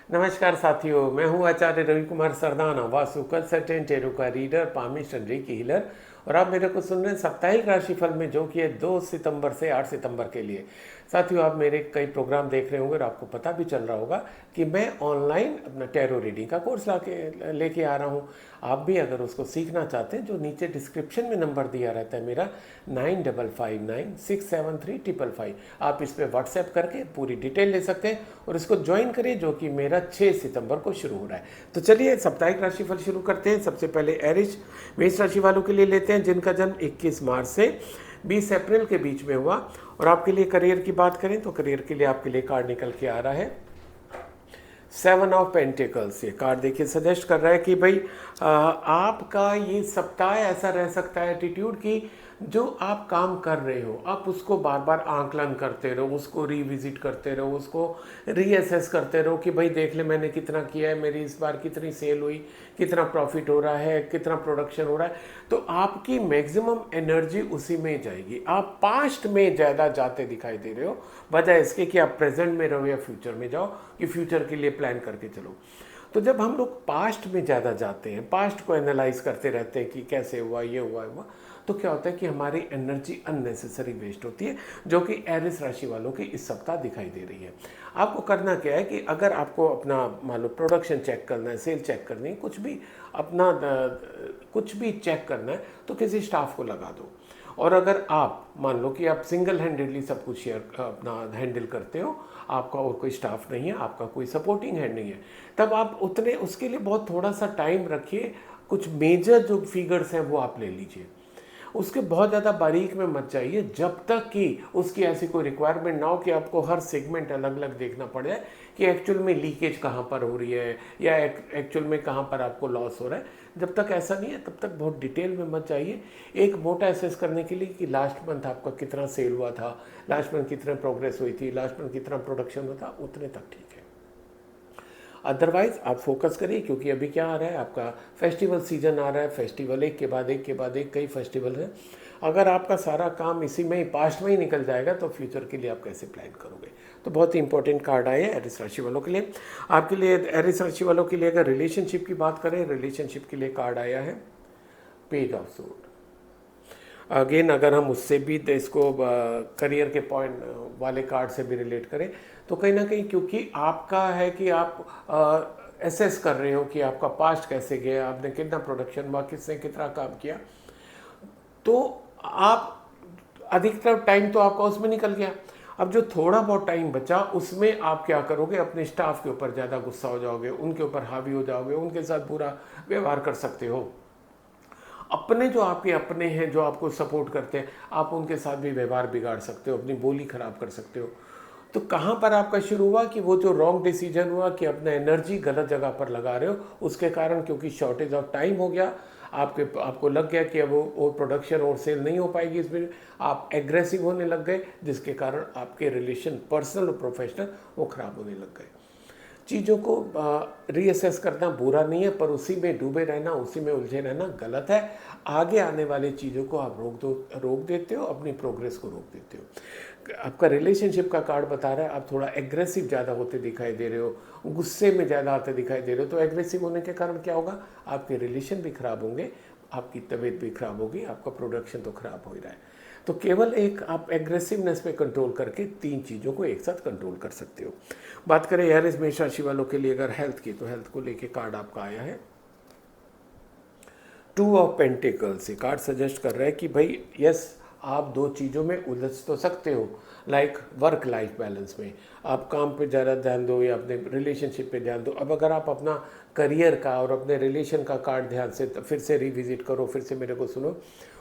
नमस्कार साथियों, मैं हूं आचार्य रवि कुमार सरदाना, वास्तु कंसल्टेंट, टेरो का reader, palmist and recce healer. और आप मेरे को सुन रहे हैं साप्ताहिक राशिफल में, जो कि है 2 सितंबर से 8 सितंबर के लिए। साथियों, आप मेरे कई प्रोग्राम देख रहे होंगे और आपको पता भी चल रहा होगा कि मैं ऑनलाइन अपना टैरो रीडिंग का कोर्स लेके आ रहा हूं। आप भी अगर उसको सीखना चाहते हैं, जो नीचे डिस्क्रिप्शन में नंबर दिया रहता है मेरा 9559673555, आप इस पर व्हाट्सएप करके पूरी डिटेल ले सकते हैं और इसको ज्वाइन करिए, जो कि मेरा 6 सितंबर को शुरू हो रहा है। तो चलिए साप्ताहिक राशिफल शुरू करते हैं। सबसे पहले एरिज मेष राशि वालों के लिए लेते हैं, जिनका जन्म 21 मार्च से 20 अप्रैल के बीच में हुआ। और आपके लिए करियर की बात करें तो करियर के लिए आपके लिए कार्ड निकल के आ रहा है 7 ऑफ पेंटिकल्स। ये कार्ड देखिए सजेस्ट कर रहा है कि भाई आपका ये सप्ताह ऐसा रह सकता है एटीट्यूड की, जो आप काम कर रहे हो आप उसको बार बार आंकलन करते रहो, उसको रिविजिट करते रहो, उसको रीअसेस करते रहो कि भाई देख ले मैंने कितना किया है, मेरी इस बार कितनी सेल हुई, कितना प्रॉफिट हो रहा है, कितना प्रोडक्शन हो रहा है। तो आपकी मैक्सिमम एनर्जी उसी में जाएगी। आप पास्ट में ज़्यादा जाते दिखाई दे रहे हो, बजाय इसके कि आप प्रेजेंट में रहो या फ्यूचर में जाओ, कि फ्यूचर के लिए प्लान करके चलो। तो जब हम लोग पास्ट में ज़्यादा जाते हैं, पास्ट को एनालाइज करते रहते हैं कि कैसे हुआ, ये हुआ, तो क्या होता है कि हमारी एनर्जी अननेसेसरी वेस्ट होती है, जो कि एरिस राशि वालों की इस सप्ताह दिखाई दे रही है। आपको करना क्या है कि अगर आपको अपना मान लो प्रोडक्शन चेक करना है, सेल चेक करनी है, कुछ भी चेक करना है, तो किसी स्टाफ को लगा दो। और अगर आप मान लो कि आप सिंगल हैंडेडली सब कुछ शेयर अपना हैंडल करते हो, आपका और कोई स्टाफ नहीं है, आपका कोई सपोर्टिंग हैंड नहीं है, तब आप उतने उसके लिए बहुत थोड़ा सा टाइम रखिए। कुछ मेजर जो फिगर्स हैं वो आप ले लीजिए, उसके बहुत ज़्यादा बारीक में मत जाइए, जब तक कि उसकी ऐसी कोई रिक्वायरमेंट ना हो कि आपको हर सेगमेंट अलग अलग देखना पड़े कि एक्चुअल में लीकेज कहाँ पर हो रही है या एक्चुअल में कहाँ पर आपको लॉस हो रहा है। जब तक ऐसा नहीं है तब तक बहुत डिटेल में मत जाइए। एक मोटा एसेस करने के लिए कि लास्ट मंथ आपका कितना सेल हुआ था, लास्ट मंथ कितने प्रोग्रेस हुई थी, लास्ट मंथ कितना प्रोडक्शन हुआ था, उतने तक ठीक है। अदरवाइज आप फोकस करिए, क्योंकि अभी क्या आ रहा है, आपका फेस्टिवल सीजन आ रहा है। फेस्टिवल एक के बाद एक के बाद एक कई फेस्टिवल हैं। अगर आपका सारा काम इसी में ही पास्ट में ही निकल जाएगा तो फ्यूचर के लिए आप कैसे प्लान करोगे। तो बहुत ही इंपॉर्टेंट कार्ड आए हैं एरिस राशि वालों के लिए। आपके लिए एरिस राशि वालों के लिए अगर रिलेशनशिप की बात करें, रिलेशनशिप के लिए कार्ड आया है पेज ऑफ सोर्ड। अगेन अगर हम उससे भी इसको करियर के पॉइंट वाले कार्ड से भी रिलेट करें, तो कहीं ना कहीं क्योंकि आपका है कि आप एसेस कर रहे हो कि आपका पास्ट कैसे गया, आपने कितना प्रोडक्शन हुआ, किसने कितना काम किया, तो आप अधिकतर टाइम तो आपका उसमें निकल गया। अब जो थोड़ा बहुत टाइम बचा उसमें आप क्या करोगे, अपने स्टाफ के ऊपर ज़्यादा गुस्सा हो जाओगे, उनके ऊपर हावी हो जाओगे, उनके साथ बुरा व्यवहार कर सकते हो। अपने जो आपके अपने हैं, जो आपको सपोर्ट करते हैं, आप उनके साथ भी व्यवहार बिगाड़ सकते हो, अपनी बोली खराब कर सकते हो। तो कहाँ पर आपका शुरू हुआ कि वो जो रॉन्ग डिसीजन हुआ कि अपना एनर्जी गलत जगह पर लगा रहे हो, उसके कारण क्योंकि शॉर्टेज ऑफ टाइम हो गया, आपको लग गया कि अब वो प्रोडक्शन और सेल नहीं हो पाएगी, इसमें आप एग्रेसिव होने लग गए, जिसके कारण आपके रिलेशन पर्सनल और प्रोफेशनल वो खराब होने लग गए। चीज़ों को रीअसेस करना बुरा नहीं है, पर उसी में डूबे रहना, उसी में उलझे रहना गलत है। आगे आने वाली चीज़ों को आप रोक देते हो, अपनी प्रोग्रेस को रोक देते हो। आपका रिलेशनशिप का कार्ड बता रहा है आप थोड़ा एग्रेसिव ज़्यादा होते दिखाई दे रहे हो, गुस्से में ज़्यादा आते दिखाई दे रहे हो। तो एग्रेसिव होने के कारण क्या होगा, आपके रिलेशन भी खराब होंगे, आपकी तबीयत भी खराब होगी, आपका प्रोडक्शन तो खराब हो ही रहा है। तो केवल एक आप एग्रेसिवनेस पे कंट्रोल करके 3 चीज़ों को एक साथ कंट्रोल कर सकते हो। बात करें एरिस मेष राशि वालों के लिए अगर हेल्थ की, तो हेल्थ को लेके कार्ड आपका आया है 2 ऑफ पेंटिकल्स। ये कार्ड सजेस्ट कर रहा है कि भाई यस, आप 2 चीज़ों में उलझ तो सकते हो, लाइक वर्क लाइफ बैलेंस में आप काम पे ज़्यादा ध्यान दो या अपने रिलेशनशिप पे ध्यान दो। अब अगर आप अपना करियर का और अपने रिलेशन का कार्ड ध्यान से फिर से रिविजिट करो, फिर से मेरे को सुनो,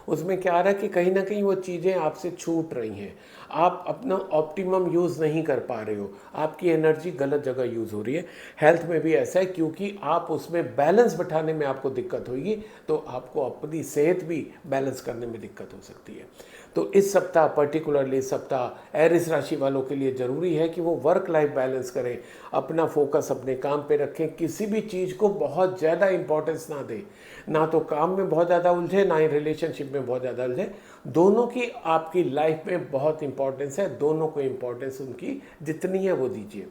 उसमें क्या आ रहा है कि कहीं ना कहीं वो चीज़ें आपसे छूट रही हैं, आप अपना ऑप्टिमम यूज़ नहीं कर पा रहे हो, आपकी एनर्जी गलत जगह यूज़ हो रही है। हेल्थ में भी ऐसा है, क्योंकि आप उसमें बैलेंस बैठाने में आपको दिक्कत होगी, तो आपको अपनी सेहत भी बैलेंस करने में दिक्कत हो सकती है। तो इस सप्ताह, पर्टिकुलरली इस सप्ताह एरिस राशि वालों के लिए ज़रूरी है कि वो वर्क लाइफ बैलेंस करें, अपना फोकस अपने काम पे रखें, किसी भी चीज़ को बहुत ज़्यादा इंपॉर्टेंस ना दें, ना तो काम में बहुत ज़्यादा उलझे, ना ही रिलेशनशिप में बहुत ज़्यादा उलझे। दोनों की आपकी लाइफ में बहुत इंपॉर्टेंस है, दोनों को इंपॉर्टेंस उनकी जितनी है वो दीजिए।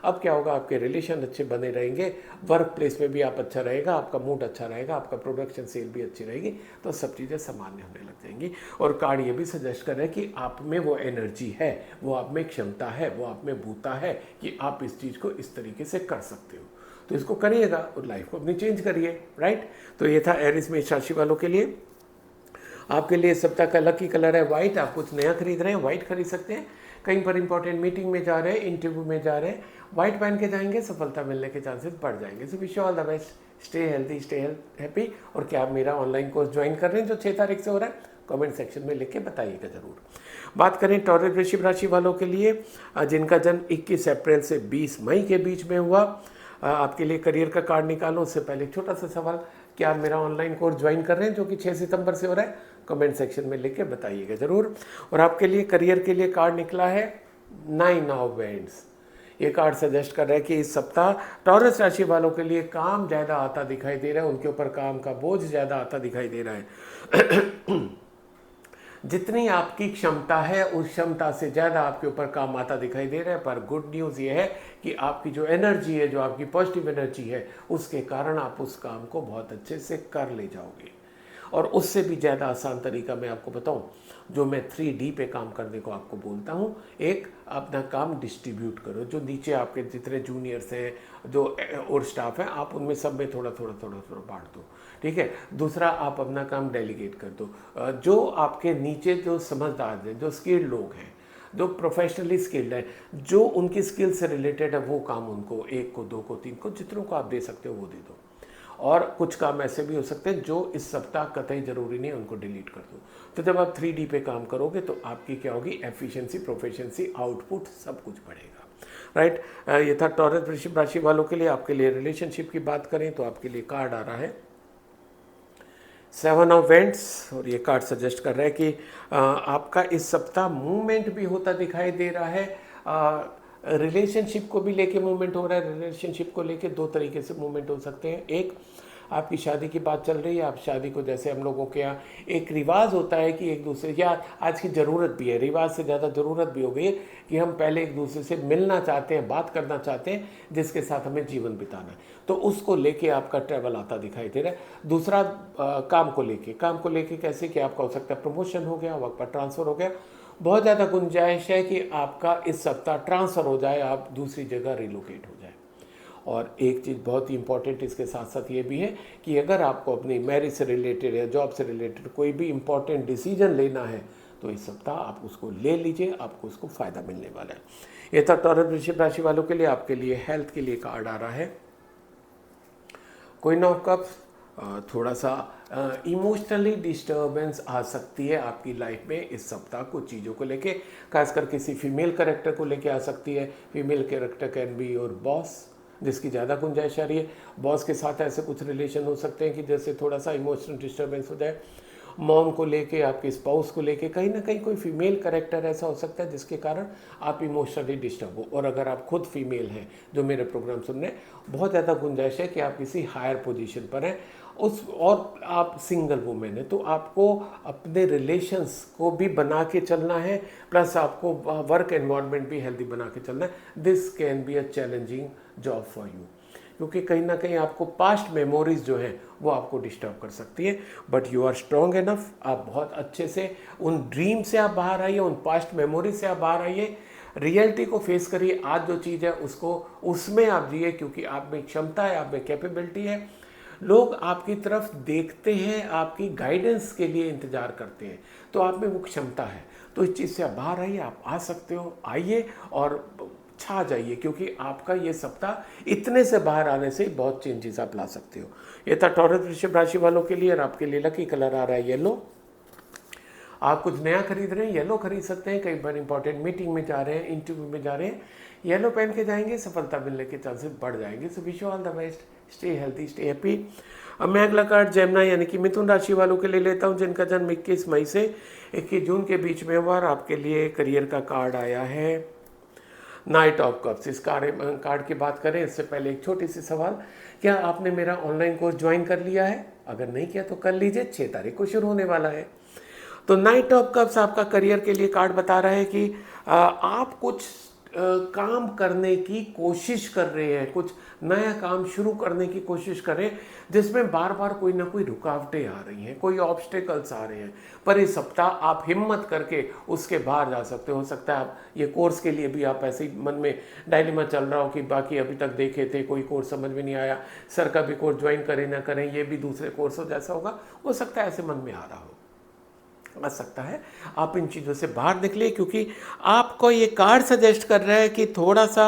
अब क्या होगा, आपके रिलेशन अच्छे बने रहेंगे, वर्क प्लेस में भी आप अच्छा रहेगा, आपका मूड अच्छा रहेगा, आपका प्रोडक्शन सेल भी अच्छी रहेगी, तो सब चीज़ें सामान्य होने लग जाएंगी। और कार्ड ये भी सजेस्ट कर रहे हैं कि आप में वो एनर्जी है, वो आप में क्षमता है, वो आप में भूता है कि आप इस चीज़ को इस तरीके से कर सकते हो, तो इसको करिएगा और लाइफ को अपनी चेंज करिए, राइट। तो ये था एरिस मेष राशि वालों के लिए। आपके लिए इस सप्ताह का लकी कलर है वाइट। आप कुछ नया खरीद रहे हैं, वाइट खरीद सकते हैं। कहीं पर इंपॉर्टेंट मीटिंग में जा रहे हैं, इंटरव्यू में जा रहे हैं, वाइट पहन के जाएंगे, सफलता मिलने के चांसेस बढ़ जाएंगे। So wish you all the best, stay healthy, stay happy. और क्या आप मेरा ऑनलाइन कोर्स ज्वाइन कर रहे हैं जो 6 तारीख से हो रहा है, कमेंट सेक्शन में लिख के बताइएगा जरूर। बात करें टॉरस वृश्चिक राशि वालों के लिए, जिनका जन्म 21 अप्रैल से 20 मई के बीच में हुआ, आपके लिए करियर का कार्ड निकालो। उससे पहले एक छोटा सा सवाल, क्या आप मेरा ऑनलाइन कोर्स ज्वाइन कर रहे हैं जो कि 6 सितंबर से हो रहा है, कमेंट सेक्शन में लिख के बताइएगा जरूर। और आपके लिए करियर के लिए कार्ड निकला है 9 ऑफ वैंड्स। ये कार्ड सजेस्ट कर रहा है कि इस सप्ताह टॉरस राशि वालों के लिए काम ज़्यादा आता दिखाई दे रहा है, उनके ऊपर काम का बोझ ज़्यादा आता दिखाई दे रहा है। जितनी आपकी क्षमता है उस क्षमता से ज़्यादा आपके ऊपर काम आता दिखाई दे रहा है। पर गुड न्यूज़ ये है कि आपकी जो एनर्जी है, जो आपकी पॉजिटिव एनर्जी है, उसके कारण आप उस काम को बहुत अच्छे से कर ले जाओगे। और उससे भी ज़्यादा आसान तरीका मैं आपको बताऊं, जो मैं 3D पे काम करने को आपको बोलता हूं। एक, अपना काम डिस्ट्रीब्यूट करो, जो नीचे आपके जितने जूनियर्स हैं जो और स्टाफ हैं, आप उनमें सब में थोड़ा थोड़ा थोड़ा थोड़ा बांट दो, ठीक है। दूसरा, आप अपना काम डेलीगेट कर दो। जो आपके नीचे जो समझदार हैं, जो स्किल्ड लोग हैं, जो प्रोफेशनली स्किल्ड है, जो उनकी स्किल से रिलेटेड है, वो काम उनको 1 को 2 को 3 को जितनों को आप दे सकते हो वो दे दो। और कुछ काम ऐसे भी हो सकते हैं जो इस सप्ताह कतई जरूरी नहीं है, उनको डिलीट कर दो। तो जब आप 3D पे काम करोगे तो आपकी क्या होगी, एफिशिएंसी, प्रोफिशिएंसी, आउटपुट सब कुछ बढ़ेगा, राइट। ये था टॉरस वृश्चिक राशि वालों के लिए। आपके लिए रिलेशनशिप की बात करें तो आपके लिए कार्ड आ रहा है 7 ऑफ वैंड्स। और ये कार्ड सजेस्ट कर रहा है कि आपका इस सप्ताह मूवमेंट भी होता दिखाई दे रहा है। रिलेशनशिप को भी लेके मूवमेंट हो रहा है। रिलेशनशिप को लेके 2 तरीके से मूवमेंट हो सकते हैं। एक, आपकी शादी की बात चल रही है, आप शादी को, जैसे हम लोगों के यहाँ एक रिवाज होता है कि एक दूसरे, या आज की ज़रूरत भी है, रिवाज से ज़्यादा ज़रूरत भी हो गई है कि हम पहले एक दूसरे से मिलना चाहते हैं, बात करना चाहते हैं, जिसके साथ हमें जीवन बिताना है। तो उसको लेके आपका ट्रैवल आता दिखाई दे रहा है। दूसरा, काम को लेके कैसे कि आपका हो सकता है प्रमोशन हो गया, वर्क पर ट्रांसफ़र हो गया। बहुत ज़्यादा गुंजाइश है कि आपका इस सप्ताह ट्रांसफ़र हो जाए, आप दूसरी जगह रिलोकेट हो जाए। और एक चीज़ बहुत ही इंपॉर्टेंट इसके साथ साथ ये भी है कि अगर आपको अपनी मैरिज से रिलेटेड या जॉब से रिलेटेड कोई भी इंपॉर्टेंट डिसीजन लेना है तो इस सप्ताह आप उसको ले लीजिए, आपको उसको फ़ायदा मिलने वाला है। ये था टॉरस वृश्चिक राशि वालों के लिए। आपके लिए हेल्थ के लिए कार्ड आ रहा है क्वीन ऑफ कप्स। थोड़ा सा इमोशनली डिस्टर्बेंस आ सकती है आपकी लाइफ में इस सप्ताह कुछ चीज़ों को लेके, खासकर किसी फीमेल कैरेक्टर को लेके आ सकती है। Female character can be your boss, जिसकी ज़्यादा गुंजाइश आ रही है। बॉस के साथ ऐसे कुछ रिलेशन हो सकते हैं कि जैसे थोड़ा सा इमोशनल डिस्टर्बेंस हो जाए। मॉम को लेके, आपके स्पाउस को लेके, कहीं ना कहीं कोई फीमेल कैरेक्टर ऐसा हो सकता है जिसके कारण आप इमोशनली डिस्टर्ब हो। और अगर आप खुद फीमेल हैं जो मेरे प्रोग्राम सुन रहे हैं, बहुत ज़्यादा गुंजाइश है कि आप किसी हायर पोजीशन पर हैं और आप सिंगल वुमेन है, तो आपको अपने रिलेशंस को भी बना के चलना है, प्लस आपको वर्क एनवायरनमेंट भी हेल्दी बना के चलना है। This can be a challenging job for you, क्योंकि कहीं ना कहीं आपको पास्ट मेमोरीज जो हैं वो आपको डिस्टर्ब कर सकती है। But you are strong enough, आप बहुत अच्छे से उन ड्रीम से आप बाहर आइए, उन पास्ट मेमोरीज से आप बाहर आइए, रियलिटी को फेस करिए। आज जो चीज़ है उसको, उसमें आप जिए, क्योंकि आप में क्षमता है, आप में कैपेबिलिटी है। लोग आपकी तरफ देखते हैं, आपकी गाइडेंस के लिए इंतज़ार करते हैं, तो आप में वो क्षमता है। तो इस चीज़ से आप बाहर आइए, आप आ सकते हो, आइए और छा जाइए, क्योंकि आपका ये सप्ताह इतने से बाहर आने से बहुत चेंजेस आप ला सकते हो। ये था टॉरस वृश्चिक राशि वालों के लिए। और आपके लिए लकी कलर आ रहा है येलो। आप कुछ नया खरीद रहे हैं, येलो खरीद सकते हैं। कई बार इंपॉर्टेंट मीटिंग में जा रहे हैं, इंटरव्यू में जा रहे हैं, येलो पहन के जाएंगे, सफलता मिलने के चांसेस बढ़ जाएंगे। So wish you all the best, stay healthy, stay happy. अब मैं अगला कार्ड जेमिनी यानी कि मिथुन राशि वालों के लिए लेता हूं, जिनका जन्म 21 मई से 21 जून के बीच में हुआ। और आपके लिए करियर का कार्ड आया है नाइट ऑफ कप्स। इस कार्ड की बात करें इससे पहले एक छोटी सी सवाल, क्या आपने मेरा ऑनलाइन कोर्स ज्वाइन कर लिया है? अगर नहीं किया तो कर लीजिए, 6 तारीख को शुरू होने वाला है। तो नाइट ऑफ कप्स आपका करियर के लिए कार्ड बता रहा है कि आप कुछ काम करने की कोशिश कर रहे हैं, कुछ नया काम शुरू करने की कोशिश कर रहे हैं जिसमें बार बार कोई ना कोई रुकावटें आ रही हैं, कोई ऑब्स्टेकल्स आ रहे हैं, पर इस सप्ताह आप हिम्मत करके उसके बाहर जा सकते हो सकता है आप ये कोर्स के लिए भी आप ऐसे ही मन में डायलेमा चल रहा हो कि बाकी अभी तक देखे थे कोई कोर्स समझ में नहीं आया, सर का भी कोर्स ज्वाइन करें ना करें, ये भी दूसरे कोर्स हो जैसा होगा, हो सकता है ऐसे मन में आ रहा हो, आ सकता है आप इन चीज़ों से बाहर निकले, क्योंकि आपको ये कार्ड सजेस्ट कर रहा है कि थोड़ा सा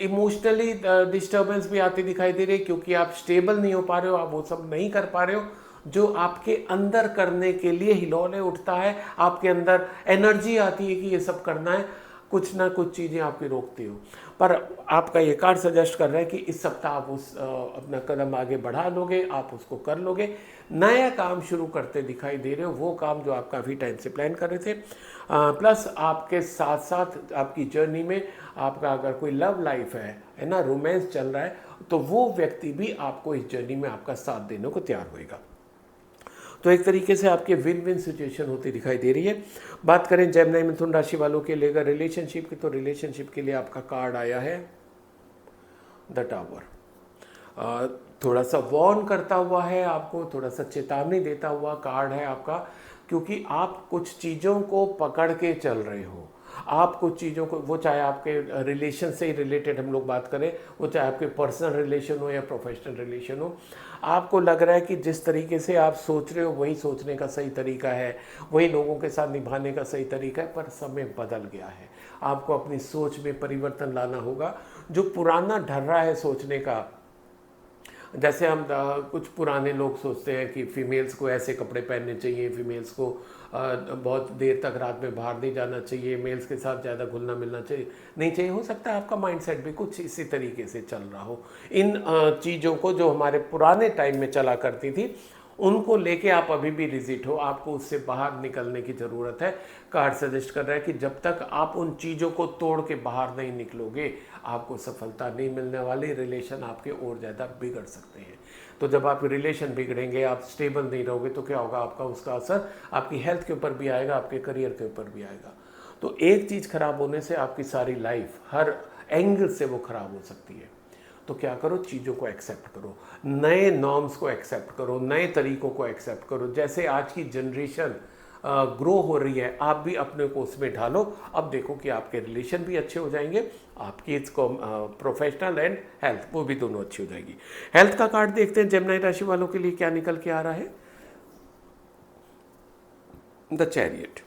इमोशनली डिस्टर्बेंस भी आती दिखाई दे रही है, क्योंकि आप स्टेबल नहीं हो पा रहे हो, आप वो सब नहीं कर पा रहे हो जो आपके अंदर करने के लिए हिलौले उठता है, आपके अंदर एनर्जी आती है कि ये सब करना है, कुछ ना कुछ चीज़ें आपकी रोकती हो। पर आपका ये कार्ड सजेस्ट कर रहा है कि इस सप्ताह आप अपना कदम आगे बढ़ा लोगे, आप उसको कर लोगे, नया काम शुरू करते दिखाई दे रहे हो, वो काम जो आप काफ़ी टाइम से प्लान कर रहे थे। प्लस आपके साथ साथ आपकी जर्नी में आपका अगर कोई लव लाइफ है ना, रोमांस चल रहा है, तो वो व्यक्ति भी आपको इस जर्नी में आपका साथ देने को तैयार होएगा। तो एक तरीके से आपके विन विन सिचुएशन होती दिखाई दे रही है। बात करें जेमिनी मिथुन राशि वालों के लिए अगर रिलेशनशिप की, तो रिलेशनशिप के लिए आपका कार्ड आया है द टावर। थोड़ा सा वार्न करता हुआ है आपको, थोड़ा सा चेतावनी देता हुआ कार्ड है आपका, क्योंकि आप कुछ चीज़ों को पकड़ के चल रहे हो, आप कुछ चीज़ों को, वो चाहे आपके रिलेशन से ही रिलेटेड हम लोग बात करें, वो चाहे आपके पर्सनल रिलेशन हो या प्रोफेशनल रिलेशन हो, आपको लग रहा है कि जिस तरीके से आप सोच रहे हो वही सोचने का सही तरीका है, वही लोगों के साथ निभाने का सही तरीका है, पर समय बदल गया है, आपको अपनी सोच में परिवर्तन लाना होगा। जो पुराना ढर्रा है सोचने का, जैसे हम कुछ पुराने लोग सोचते हैं कि फीमेल्स को ऐसे कपड़े पहनने चाहिए, फीमेल्स को बहुत देर तक रात में बाहर नहीं जाना चाहिए, मेल्स के साथ ज़्यादा घुलना मिलना चाहिए नहीं चाहिए, हो सकता है आपका माइंडसेट भी कुछ इसी तरीके से चल रहा हो। इन चीज़ों को जो हमारे पुराने टाइम में चला करती थी, उनको लेके आप अभी भी रिजिट हो, आपको उससे बाहर निकलने की ज़रूरत है। कार्ड सजेस्ट कर रहा है कि जब तक आप उन चीज़ों को तोड़ के बाहर नहीं निकलोगे, आपको सफलता नहीं मिलने वाली, रिलेशन आपके और ज़्यादा बिगड़ सकते हैं। तो जब आप रिलेशन बिगड़ेंगे, आप स्टेबल नहीं रहोगे, तो क्या होगा, आपका उसका असर आपकी हेल्थ के ऊपर भी आएगा, आपके करियर के ऊपर भी आएगा। तो एक चीज़ खराब होने से आपकी सारी लाइफ हर एंगल से वो खराब हो सकती है। तो क्या करो, चीज़ों को एक्सेप्ट करो, नए नॉर्म्स को एक्सेप्ट करो, नए तरीकों को एक्सेप्ट करो। जैसे आज की जनरेशन ग्रो हो रही है, आप भी अपने को उसमें ढालो। अब देखो कि आपके रिलेशन भी अच्छे हो जाएंगे, आपकी इसको प्रोफेशनल एंड हेल्थ, वो भी दोनों अच्छी हो जाएगी। हेल्थ का कार्ड देखते हैं जेमिनी राशि वालों के लिए क्या निकल के आ रहा है, द चैरियट।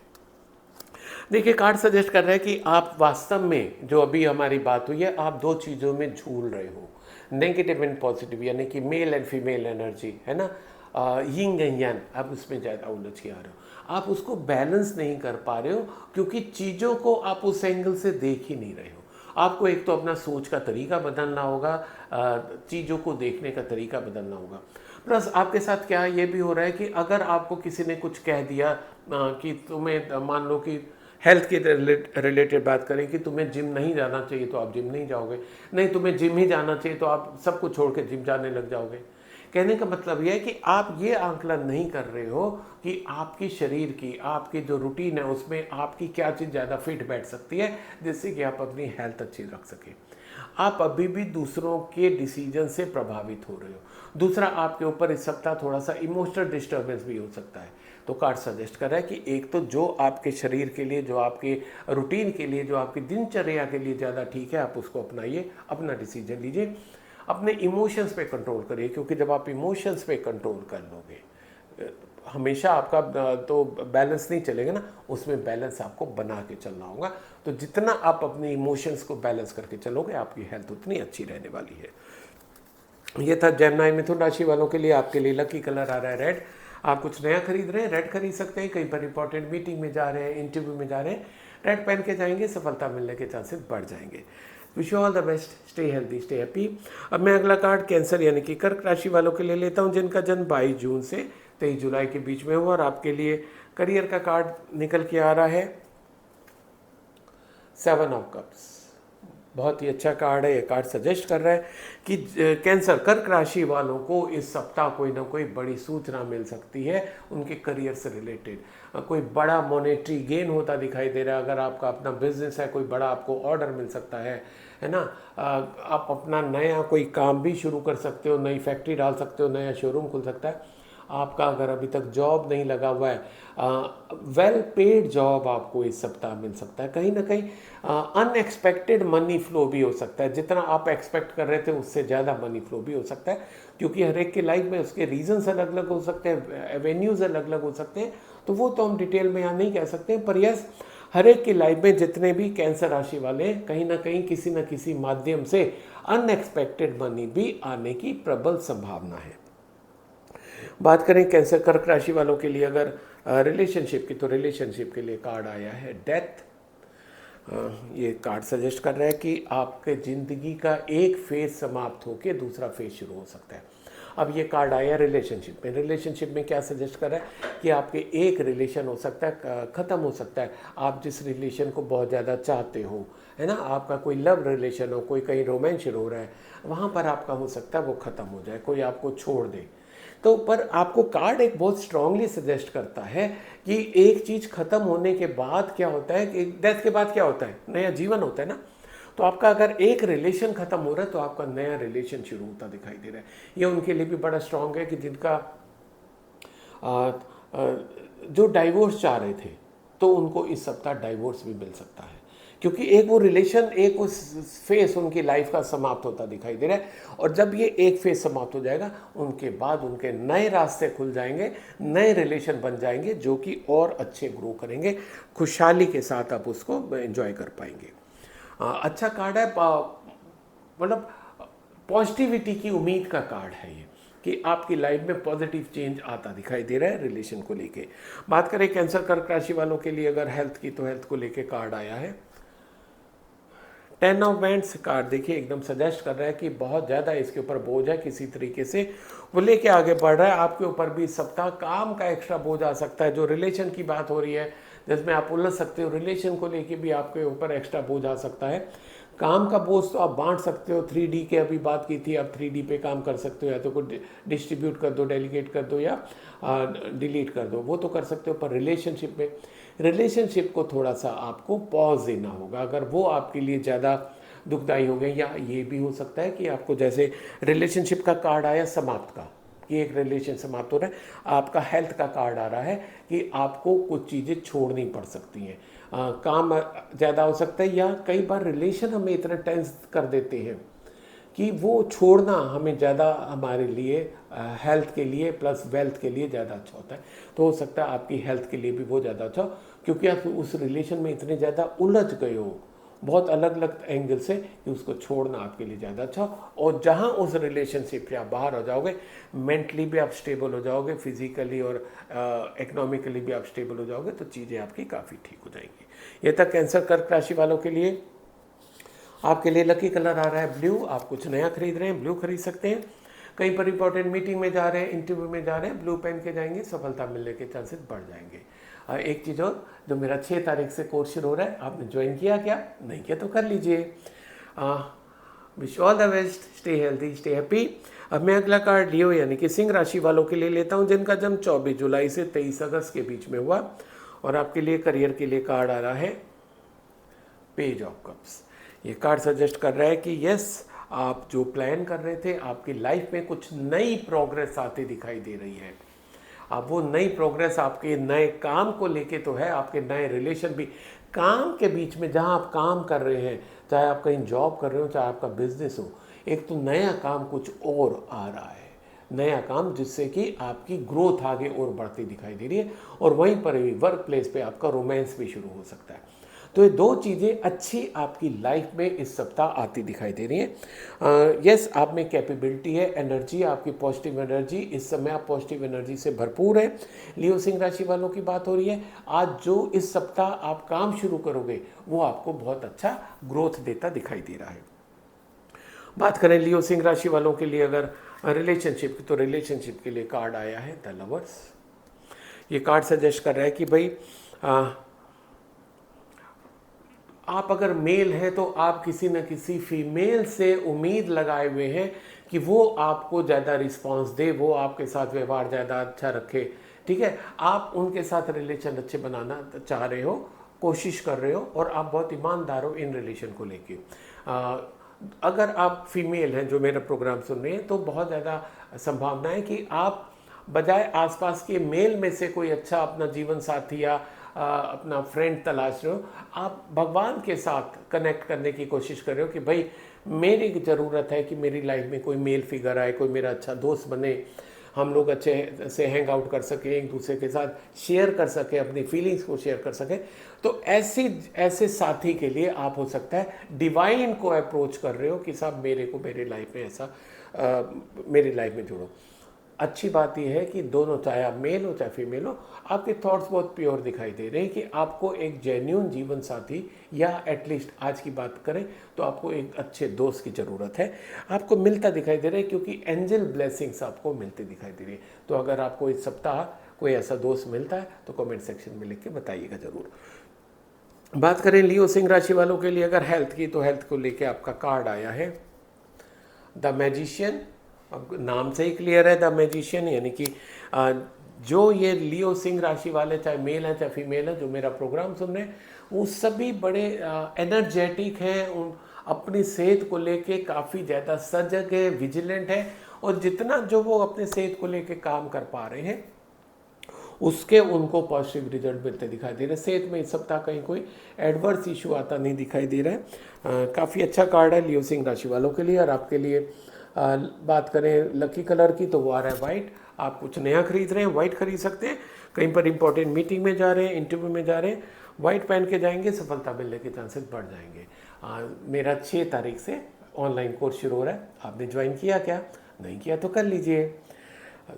देखिए, कार्ड सजेस्ट कर रहा है कि आप वास्तव में जो अभी हमारी बात हुई है, आप दो चीज़ों में झूल रहे हो, नेगेटिव एंड पॉजिटिव, यानी कि मेल एंड फीमेल एनर्जी है ना, यिंग एंड यांग, आप उसमें ज़्यादा उलझ के आ रहे हो, आप उसको बैलेंस नहीं कर पा रहे हो, क्योंकि चीज़ों को आप उस एंगल से देख ही नहीं रहे हो। आपको एक तो अपना सोच का तरीका बदलना होगा, चीज़ों को देखने का तरीका बदलना होगा। प्लस आपके साथ क्या ये भी हो रहा है कि अगर आपको किसी ने कुछ कह दिया कि तुम्हें, मान लो कि हेल्थ के रिलेटेड बात करें कि तुम्हें जिम नहीं जाना चाहिए, तो आप जिम नहीं जाओगे, नहीं तुम्हें जिम ही जाना चाहिए तो आप सब कुछ छोड़ के जिम जाने लग जाओगे। कहने का मतलब यह है कि आप ये आंकलन नहीं कर रहे हो कि आपकी शरीर की, आपकी जो रूटीन है उसमें आपकी क्या चीज़ ज़्यादा फिट बैठ सकती है, जिससे कि आप अपनी हेल्थ अच्छी रख सकें। आप अभी भी दूसरों के डिसीजन से प्रभावित हो रहे हो। दूसरा, आपके ऊपर इस सप्ताह थोड़ा सा इमोशनल डिस्टर्बेंस भी हो सकता है। तो कार्ड सजेस्ट कर रहा है कि एक तो जो आपके शरीर के लिए, जो आपके रूटीन के लिए, जो आपकी दिनचर्या के लिए ज़्यादा ठीक है, आप उसको अपनाइए, अपना डिसीजन लीजिए, अपने इमोशंस पे कंट्रोल करिए, क्योंकि जब आप इमोशंस पे कंट्रोल कर लोगे, हमेशा आपका तो बैलेंस नहीं चलेगा ना, उसमें बैलेंस आपको बना के चलना होगा। तो जितना आप अपने इमोशंस को बैलेंस करके चलोगे, आपकी हेल्थ उतनी अच्छी रहने वाली है। ये था जेमिनी मिथुन राशि वालों के लिए। आपके लिए लकी कलर आ रहा है रेड। आप कुछ नया खरीद रहे हैं, रेड खरीद सकते हैं। कहीं पर इंपॉर्टेंट मीटिंग में जा रहे हैं, इंटरव्यू में जा रहे हैं, रेड पहन के जाएंगे, सफलता मिलने के चांसेस बढ़ जाएंगे। Wish you all the best, stay healthy, stay happy. अब मैं अगला कार्ड कैंसर यानी कि कर्क राशि वालों के लिए लेता हूं, जिनका जन्म 22 जून से 23 जुलाई के बीच में हुआ। और आपके लिए करियर का कार्ड निकल के आ रहा है 7 ऑफ कप्स, बहुत ही अच्छा कार्ड है। ये कार्ड सजेस्ट कर रहा है कि कैंसर कर्क राशि वालों को इस सप्ताह कोई ना कोई बड़ी सूचना मिल सकती है उनके करियर से रिलेटेड। कोई बड़ा मॉनेटरी गेन होता दिखाई दे रहा है। अगर आपका अपना बिजनेस है, कोई बड़ा आपको ऑर्डर मिल सकता है ना। आप अपना नया कोई काम भी शुरू कर सकते हो, नई फैक्ट्री डाल सकते हो, नया शोरूम खुल सकता है। आपका अगर अभी तक जॉब नहीं लगा हुआ है, वेल पेड जॉब आपको इस सप्ताह मिल सकता है। कहीं ना कहीं अनएक्सपेक्टेड मनी फ्लो भी हो सकता है। जितना आप एक्सपेक्ट कर रहे थे उससे ज़्यादा मनी फ्लो भी हो सकता है, क्योंकि हर एक की लाइफ में उसके रीजंस अलग अलग हो सकते हैं, एवेन्यूज़ अलग अलग हो सकते हैं। तो वो तो हम डिटेल में यहाँ नहीं कह सकते, पर यस, हर एक की लाइफ में जितने भी कैंसर राशि वाले हैं, कहीं ना कहीं किसी न किसी माध्यम से अनएक्सपेक्टेड मनी भी आने की प्रबल संभावना है। बात करें कैंसर कर्क राशि वालों के लिए अगर रिलेशनशिप की, तो रिलेशनशिप के लिए कार्ड आया है डेथ। ये कार्ड सजेस्ट कर रहा है कि आपके ज़िंदगी का एक फेज समाप्त होकर दूसरा फेज शुरू हो सकता है। अब ये कार्ड आया रिलेशनशिप में। रिलेशनशिप में क्या सजेस्ट कर रहा है कि आपके एक रिलेशन हो सकता है ख़त्म हो सकता है। आप जिस रिलेशन को बहुत ज़्यादा चाहते हो, है ना, आपका कोई लव रिलेशन हो, कोई कहीं रोमांस हो रहा है, वहाँ पर आपका हो सकता है वो ख़त्म हो जाए, कोई आपको छोड़ दे। तो पर आपको कार्ड एक बहुत स्ट्रांगली सजेस्ट करता है कि एक चीज़ ख़त्म होने के बाद क्या होता है, कि डेथ के बाद क्या होता है, नया जीवन होता है ना। तो आपका अगर एक रिलेशन ख़त्म हो रहा है तो आपका नया रिलेशन शुरू होता दिखाई दे रहा है। ये उनके लिए भी बड़ा स्ट्रांग है कि जिनका जो डाइवोर्स चाह रहे थे, तो उनको इस सप्ताह डाइवोर्स भी मिल सकता है, क्योंकि एक वो रिलेशन, एक उस फेस उनकी लाइफ का समाप्त होता दिखाई दे रहा है। और जब ये एक फेस समाप्त हो जाएगा, उनके बाद उनके नए रास्ते खुल जाएंगे, नए रिलेशन बन जाएंगे जो कि और अच्छे ग्रो करेंगे। खुशहाली के साथ आप उसको एंजॉय कर पाएंगे। अच्छा कार्ड है, मतलब पॉजिटिविटी की उम्मीद का कार्ड है ये, कि आपकी लाइफ में पॉजिटिव चेंज आता दिखाई दे रहा है रिलेशन को लेके। बात करें कैंसर कर्क राशि वालों के लिए अगर हेल्थ की, तो हेल्थ को लेके कार्ड आया है 10 ऑफ बैंड्स। कार्ड देखिए एकदम सजेस्ट कर रहा है कि बहुत ज़्यादा इसके ऊपर बोझ है, किसी तरीके से वो लेके आगे बढ़ रहा है। आपके ऊपर भी सप्ताह काम का एक्स्ट्रा बोझ आ सकता है। जो रिलेशन की बात हो रही है जिसमें आप उलझ सकते हो, रिलेशन को लेके भी आपके ऊपर एक्स्ट्रा बोझ आ सकता है। काम का बोझ तो आप बांट सकते हो, 3D की अभी बात की थी, आप 3D पे काम कर सकते हो, या तो कोई डिस्ट्रीब्यूट कर दो, डेलीगेट कर दो, या डिलीट कर दो, वो तो कर सकते हो। पर रिलेशनशिप को थोड़ा सा आपको पॉज देना होगा। अगर वो आपके लिए ज़्यादा दुखदाई हो गए, या ये भी हो सकता है कि आपको, जैसे रिलेशनशिप का कार्ड आया समाप्त का, कि एक रिलेशन समाप्त हो रहा है, आपका हेल्थ का कार्ड आ रहा है कि आपको कुछ चीज़ें छोड़नी पड़ सकती हैं। काम ज़्यादा हो सकता है, या कई बार रिलेशन हमें इतना टेंस कर देते हैं कि वो छोड़ना हमें ज़्यादा, हमारे लिए हेल्थ के लिए प्लस वेल्थ के लिए ज़्यादा अच्छा होता है। तो हो सकता है आपकी हेल्थ के लिए भी वो ज़्यादा अच्छा हो, क्योंकि आप उस रिलेशन में इतने ज़्यादा उलझ गए हो बहुत अलग अलग एंगल से, कि उसको छोड़ना आपके लिए ज़्यादा अच्छा हो। और जहाँ उस रिलेशनशिप से आप बाहर हो जाओगे, मेंटली भी आप स्टेबल हो जाओगे, फिजिकली और इकोनॉमिकली भी आप स्टेबल हो जाओगे, तो चीज़ें आपकी काफ़ी ठीक हो जाएंगी। ये तक कैंसर कर्क राशि वालों के लिए। आपके लिए लकी कलर आ रहा है ब्लू। आप कुछ नया खरीद रहे हैं, ब्लू खरीद सकते हैं। कहीं पर इंपॉर्टेंट मीटिंग में जा रहे हैं, इंटरव्यू में जा रहे हैं, ब्लू पहन के जाएंगे, सफलता मिलने के चांसेस बढ़ जाएंगे। एक चीज़ और, जो मेरा 6 तारीख से कोर्स शुरू हो रहा है, आपने ज्वाइन किया क्या? नहीं किया तो कर लीजिए। Wish all the best, stay healthy, stay happy. अब मैं अगला कार्ड लियो यानी कि सिंह राशि वालों के लिए लेता हूं, जिनका जन्म 24 जुलाई से 23 अगस्त के बीच में हुआ। और आपके लिए करियर के लिए कार्ड आ रहा है पेज ऑफ कप्स। ये कार्ड सजेस्ट कर रहा है कि यस, आप जो प्लान कर रहे थे, आपकी लाइफ में कुछ नई प्रोग्रेस आती दिखाई दे रही है। अब वो नई प्रोग्रेस आपके नए काम को लेके तो है, आपके नए रिलेशन भी। काम के बीच में जहाँ आप काम कर रहे हैं, चाहे आप कहीं जॉब कर रहे हो, चाहे आपका बिजनेस हो, एक तो नया काम कुछ और आ रहा है, नया काम, जिससे कि आपकी ग्रोथ आगे और बढ़ती दिखाई दे रही है। और वहीं पर भी वर्क प्लेस पे आपका रोमांस भी शुरू हो सकता है। तो ये दो चीज़ें अच्छी आपकी लाइफ में इस सप्ताह आती दिखाई दे रही हैं। यस, आप में कैपेबिलिटी है, एनर्जी, आपकी पॉजिटिव एनर्जी, इस समय आप पॉजिटिव एनर्जी से भरपूर है। लियो सिंह राशि वालों की बात हो रही है। आज जो इस सप्ताह आप काम शुरू करोगे, वो आपको बहुत अच्छा ग्रोथ देता दिखाई दे रहा है। बात करें लियो सिंह राशि वालों के लिए अगर रिलेशनशिप की, तो रिलेशनशिप के लिए कार्ड आया है द लवर्स। ये कार्ड सजेस्ट कर रहा है कि भाई आप अगर मेल हैं तो आप किसी न किसी फीमेल से उम्मीद लगाए हुए हैं कि वो आपको ज़्यादा रिस्पांस दे, वो आपके साथ व्यवहार ज़्यादा अच्छा रखे, ठीक है। आप उनके साथ रिलेशन अच्छे बनाना चाह रहे हो, कोशिश कर रहे हो, और आप बहुत ईमानदार हो इन रिलेशन को लेके। अगर आप फीमेल हैं जो मेरा प्रोग्राम सुन रहे हैं तो बहुत ज़्यादा संभावना है कि आप बजाय आसपास के मेल में से कोई अच्छा अपना जीवन साथी या अपना फ्रेंड तलाश रहे हो, आप भगवान के साथ कनेक्ट करने की कोशिश कर रहे हो कि भाई मेरी ज़रूरत है कि मेरी लाइफ में कोई मेल फिगर आए, कोई मेरा अच्छा दोस्त बने, हम लोग अच्छे से हैंग आउट कर सकें, एक दूसरे के साथ शेयर कर सकें, अपनी फीलिंग्स को शेयर कर सकें। तो ऐसे साथी के लिए आप हो सकता है डिवाइन को अप्रोच कर रहे हो कि साहब मेरे को मेरी लाइफ में ऐसा मेरी लाइफ में जोड़ो। अच्छी बात यह है कि दोनों, चाहे आप मेल हो चाहे फीमेल हो, आपके थॉट्स बहुत प्योर दिखाई दे रहे हैं कि आपको एक जेन्यून जीवन साथी, या एटलीस्ट आज की बात करें तो आपको एक अच्छे दोस्त की ज़रूरत है, आपको मिलता दिखाई दे रहा है, क्योंकि एंजल ब्लेसिंग्स आपको मिलती दिखाई दे रही है। तो अगर आपको इस सप्ताह कोई ऐसा दोस्त मिलता है तो कमेंट सेक्शन में लिख के बताइएगा ज़रूर। बात करें लियो सिंह राशि वालों के लिए अगर हेल्थ की, तो हेल्थ को लेके आपका कार्ड आया है द मैजिशियन। अब नाम से ही क्लियर है, द मैजिशियन, यानी कि जो ये लियो सिंह राशि वाले, चाहे मेल हैं चाहे फीमेल हैं, जो मेरा प्रोग्राम सुन रहे हैं, वो सभी बड़े एनर्जेटिक हैं, उन अपनी सेहत को लेके काफ़ी ज़्यादा सजग है, विजिलेंट है, और जितना जो वो अपने सेहत को लेके काम कर पा रहे हैं उसके उनको पॉजिटिव रिजल्ट मिलते दिखाई दे रहे हैं। सेहत में इस सप्ताह कहीं कोई एडवर्स इशू आता नहीं दिखाई दे रहा है। काफ़ी अच्छा कार्ड है लियो सिंह राशि वालों के लिए। और आपके लिए बात करें लकी कलर की, तो वो आ रहा है वाइट। आप कुछ नया खरीद रहे हैं, वाइट खरीद सकते हैं। कहीं पर इंपॉर्टेंट मीटिंग में जा रहे हैं, इंटरव्यू में जा रहे हैं, वाइट पहन के जाएंगे, सफलता मिलने के चांसेस बढ़ जाएंगे। मेरा 6 तारीख से ऑनलाइन कोर्स शुरू हो रहा है। आपने ज्वाइन किया क्या? नहीं किया तो कर लीजिए।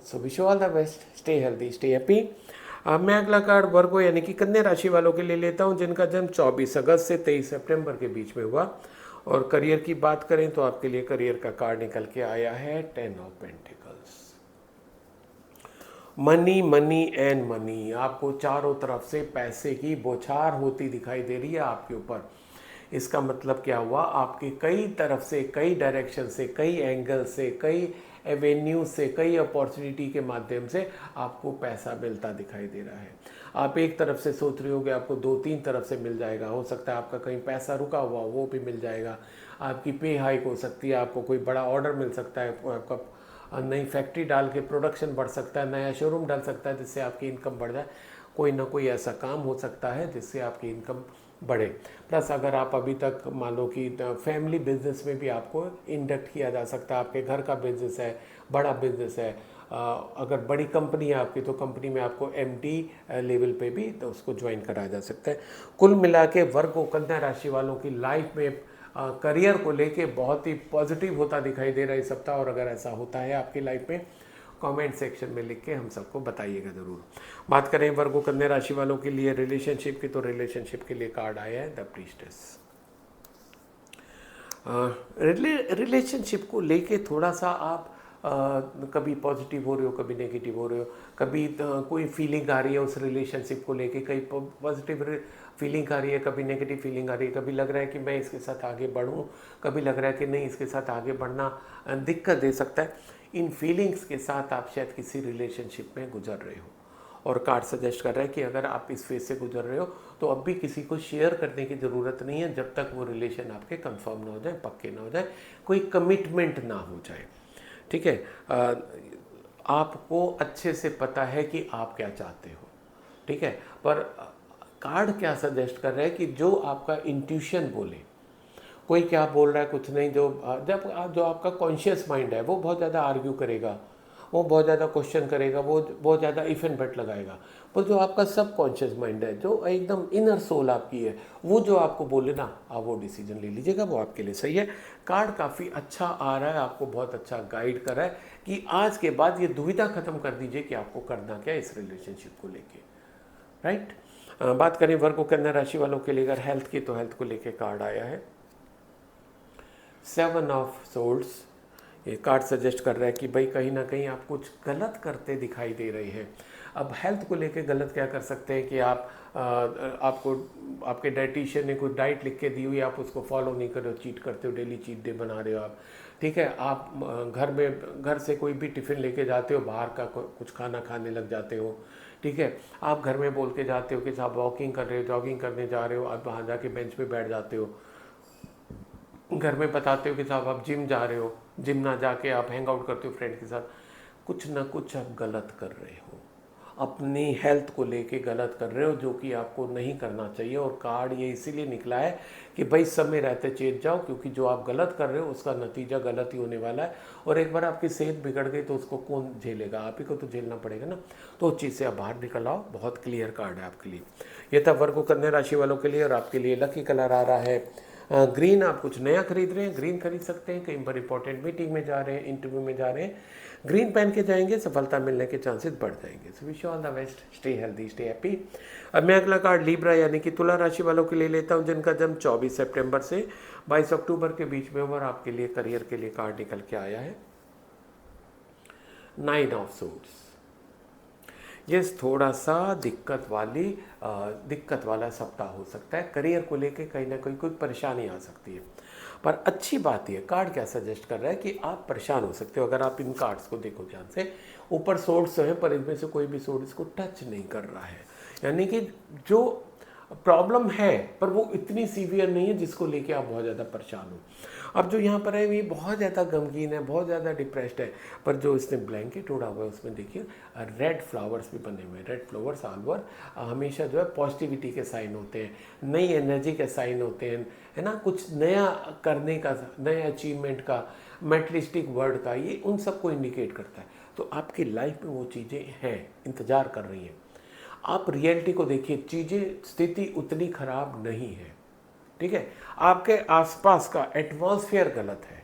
So wish you all the best, stay healthy, stay happy. मैं अगला कार्ड वर्गो यानी कि कन्या राशि वालों के लिए लेता हूं, जिनका जन्म 24 अगस्त से 23 सितंबर के बीच में हुआ। और करियर की बात करें तो आपके लिए करियर का कार्ड निकल के आया है 10 of pentacles. Money money and money, आपको चारों तरफ से पैसे की बौछार होती दिखाई दे रही है आपके ऊपर। इसका मतलब क्या हुआ? आपके कई तरफ से, कई डायरेक्शन से, कई एंगल से, कई एवेन्यू से, कई अपॉर्चुनिटी के माध्यम से आपको पैसा मिलता दिखाई दे रहा है। आप एक तरफ से सोच रहे हो कि आपको 2-3 तरफ से मिल जाएगा। हो सकता है आपका कहीं पैसा रुका हुआ वो भी मिल जाएगा, आपकी पे हाइक हो सकती है, आपको कोई बड़ा ऑर्डर मिल सकता है, आपका नई फैक्ट्री डाल के प्रोडक्शन बढ़ सकता है, नया शोरूम डाल सकता है जिससे आपकी इनकम बढ़ जाए। कोई ना कोई ऐसा काम हो सकता है जिससे आपकी इनकम बढ़े। प्लस अगर आप अभी तक मान लो कि फैमिली बिजनेस में भी आपको इंडक्ट किया जा सकता है, आपके घर का बिजनेस है, बड़ा बिजनेस है, अगर बड़ी कंपनी है आपकी तो कंपनी में आपको एमडी लेवल पे भी तो उसको ज्वाइन कराया जा सकता है। कुल मिला के वर्ग को कन्या राशि वालों की लाइफ में करियर को लेके बहुत ही पॉजिटिव होता दिखाई दे रहा है इस सप्ताह। और अगर ऐसा होता है आपकी लाइफ में, कमेंट सेक्शन में लिख के हम सबको बताइएगा ज़रूर। बात करें वर्गो कन्या राशि वालों के लिए रिलेशनशिप की, तो रिलेशनशिप के लिए कार्ड आया है द प्रीस्टेस। रिलेशनशिप को लेके थोड़ा सा आप कभी पॉजिटिव हो रहे हो, कभी नेगेटिव हो रहे हो, कभी कोई फीलिंग आ रही है उस रिलेशनशिप को लेके, कहीं पॉजिटिव फीलिंग आ रही है, कभी नेगेटिव फीलिंग आ रही है, कभी लग रहा है कि मैं इसके साथ आगे बढ़ूं, कभी लग रहा है कि नहीं इसके साथ आगे बढ़ना दिक्कत दे सकता है। इन फीलिंग्स के साथ आप शायद किसी रिलेशनशिप में गुजर रहे हो, और कार्ड सजेस्ट कर रहा है कि अगर आप इस फेज से गुजर रहे हो तो अब भी किसी को शेयर करने की ज़रूरत नहीं है जब तक वो रिलेशन आपके कंफर्म ना हो जाए, पक्के ना हो जाए, कोई कमिटमेंट ना हो जाए। ठीक है, आपको अच्छे से पता है कि आप क्या चाहते हो, ठीक है, पर कार्ड क्या सजेस्ट कर रहा है कि जो आपका इंट्यूशन बोले, कोई क्या बोल रहा है कुछ नहीं, जो आपका कॉन्शियस माइंड है वो बहुत ज़्यादा आर्ग्यू करेगा, वो बहुत ज़्यादा क्वेश्चन करेगा, वो बहुत ज़्यादा इफ एंड बट लगाएगा। पर जो आपका सब कॉन्शियस माइंड है, जो एकदम इनर सोल आपकी है, वो जो आपको बोले ना, आप वो डिसीजन ले लीजिएगा, वो आपके लिए सही है। कार्ड काफ़ी अच्छा आ रहा है, आपको बहुत अच्छा गाइड कर रहा है कि आज के बाद ये दुविधा खत्म कर दीजिए कि आपको करना क्या इस रिलेशनशिप को लेके, राइट। बात करें वर्ग को कन्या राशि वालों के लिए अगर हेल्थ की, तो हेल्थ को लेके कार्ड आया है 7 ऑफ सोल्ड्स। ये कार्ड सजेस्ट कर रहा है कि भाई कहीं ना कहीं आप कुछ गलत करते दिखाई दे रहे हैं। अब हेल्थ को लेके गलत क्या कर सकते हैं कि आपको आपके डाइटिशियन ने कोई डाइट लिख के दी हुई, आप उसको फॉलो नहीं कर रहे हो, चीट करते हो, डेली चीट डे बना रहे हो आप, ठीक है। आप घर से कोई भी टिफ़िन लेके जाते हो, बाहर का कुछ खाना खाने लग जाते हो, ठीक है। आप घर में बोल के जाते हो कि साहब वॉकिंग कर रहे हो, जॉगिंग करने जा रहे हो, आप वहाँ जाके बेंच पे बैठ जाते हो। घर में बताते हो कि साहब आप जिम जा रहे हो, जिम ना जाके आप हैंग आउट करते हो फ्रेंड के साथ। कुछ ना कुछ आप गलत कर रहे हो, अपनी हेल्थ को लेके गलत कर रहे हो, जो कि आपको नहीं करना चाहिए। और कार्ड ये इसीलिए निकला है कि भाई समय रहते चेत जाओ, क्योंकि जो आप गलत कर रहे हो उसका नतीजा गलत ही होने वाला है। और एक बार आपकी सेहत बिगड़ गई तो उसको कौन झेलेगा, आप ही को तो झेलना पड़ेगा ना। तो उस चीज़ से आप बाहर निकल आओ। बहुत क्लियर कार्ड है आपके लिए। ये था वर्गो कन्या राशि वालों के लिए। और आपके लिए लकी कलर आ रहा है ग्रीन। आप कुछ नया खरीद रहे हैं, ग्रीन खरीद सकते हैं। कहीं पर इंपॉर्टेंट मीटिंग में जा रहे हैं, इंटरव्यू में जा रहे हैं, ग्रीन पहन के जाएंगे, सफलता मिलने के चांसेस बढ़ जाएंगे। So wish you all the best, stay healthy, stay happy. अब मैं अगला कार्ड लीब्रा यानी कि तुला राशि वालों के लिए लेता हूं, जिनका जन्म 24 सितंबर से 22 अक्टूबर के बीच में। और आपके लिए करियर के लिए कार्ड निकल के आया है 9 ऑफ सोर्ड्स। ये थोड़ा सा दिक्कत वाला सप्ताह हो सकता है। करियर को लेके कहीं ना कहीं कोई परेशानी आ सकती है। पर अच्छी बात यह, कार्ड क्या सजेस्ट कर रहा है कि आप परेशान हो सकते हो अगर आप इन कार्ड्स को देखो ध्यान से। ऊपर सोर्ड्स तो है, पर इनमें से कोई भी सोर्ड इसको टच नहीं कर रहा है। यानी कि जो प्रॉब्लम है पर वो इतनी सीवियर नहीं है जिसको लेके आप बहुत ज़्यादा परेशान हो। अब जो यहाँ पर है ये बहुत ज़्यादा गमगीन है, बहुत ज़्यादा डिप्रेस्ड है। पर जो इसने ब्लैंकेट ओढ़ा हुआ है उसमें देखिए रेड फ्लावर्स भी बने हुए हैं। रेड फ्लावर्स ऑल ओवर हमेशा जो है पॉजिटिविटी के साइन होते हैं, नई एनर्जी के साइन होते हैं, है ना। कुछ नया करने का, नए अचीवमेंट का, मेटलिस्टिक वर्ड का, ये उन सबको इंडिकेट करता है। तो आपकी लाइफ में वो चीज़ें हैं, इंतज़ार कर रही हैं। आप रियलिटी को देखिए, चीज़ें, स्थिति उतनी खराब नहीं है, ठीक है। आपके आसपास का एटमॉस्फेयर गलत है,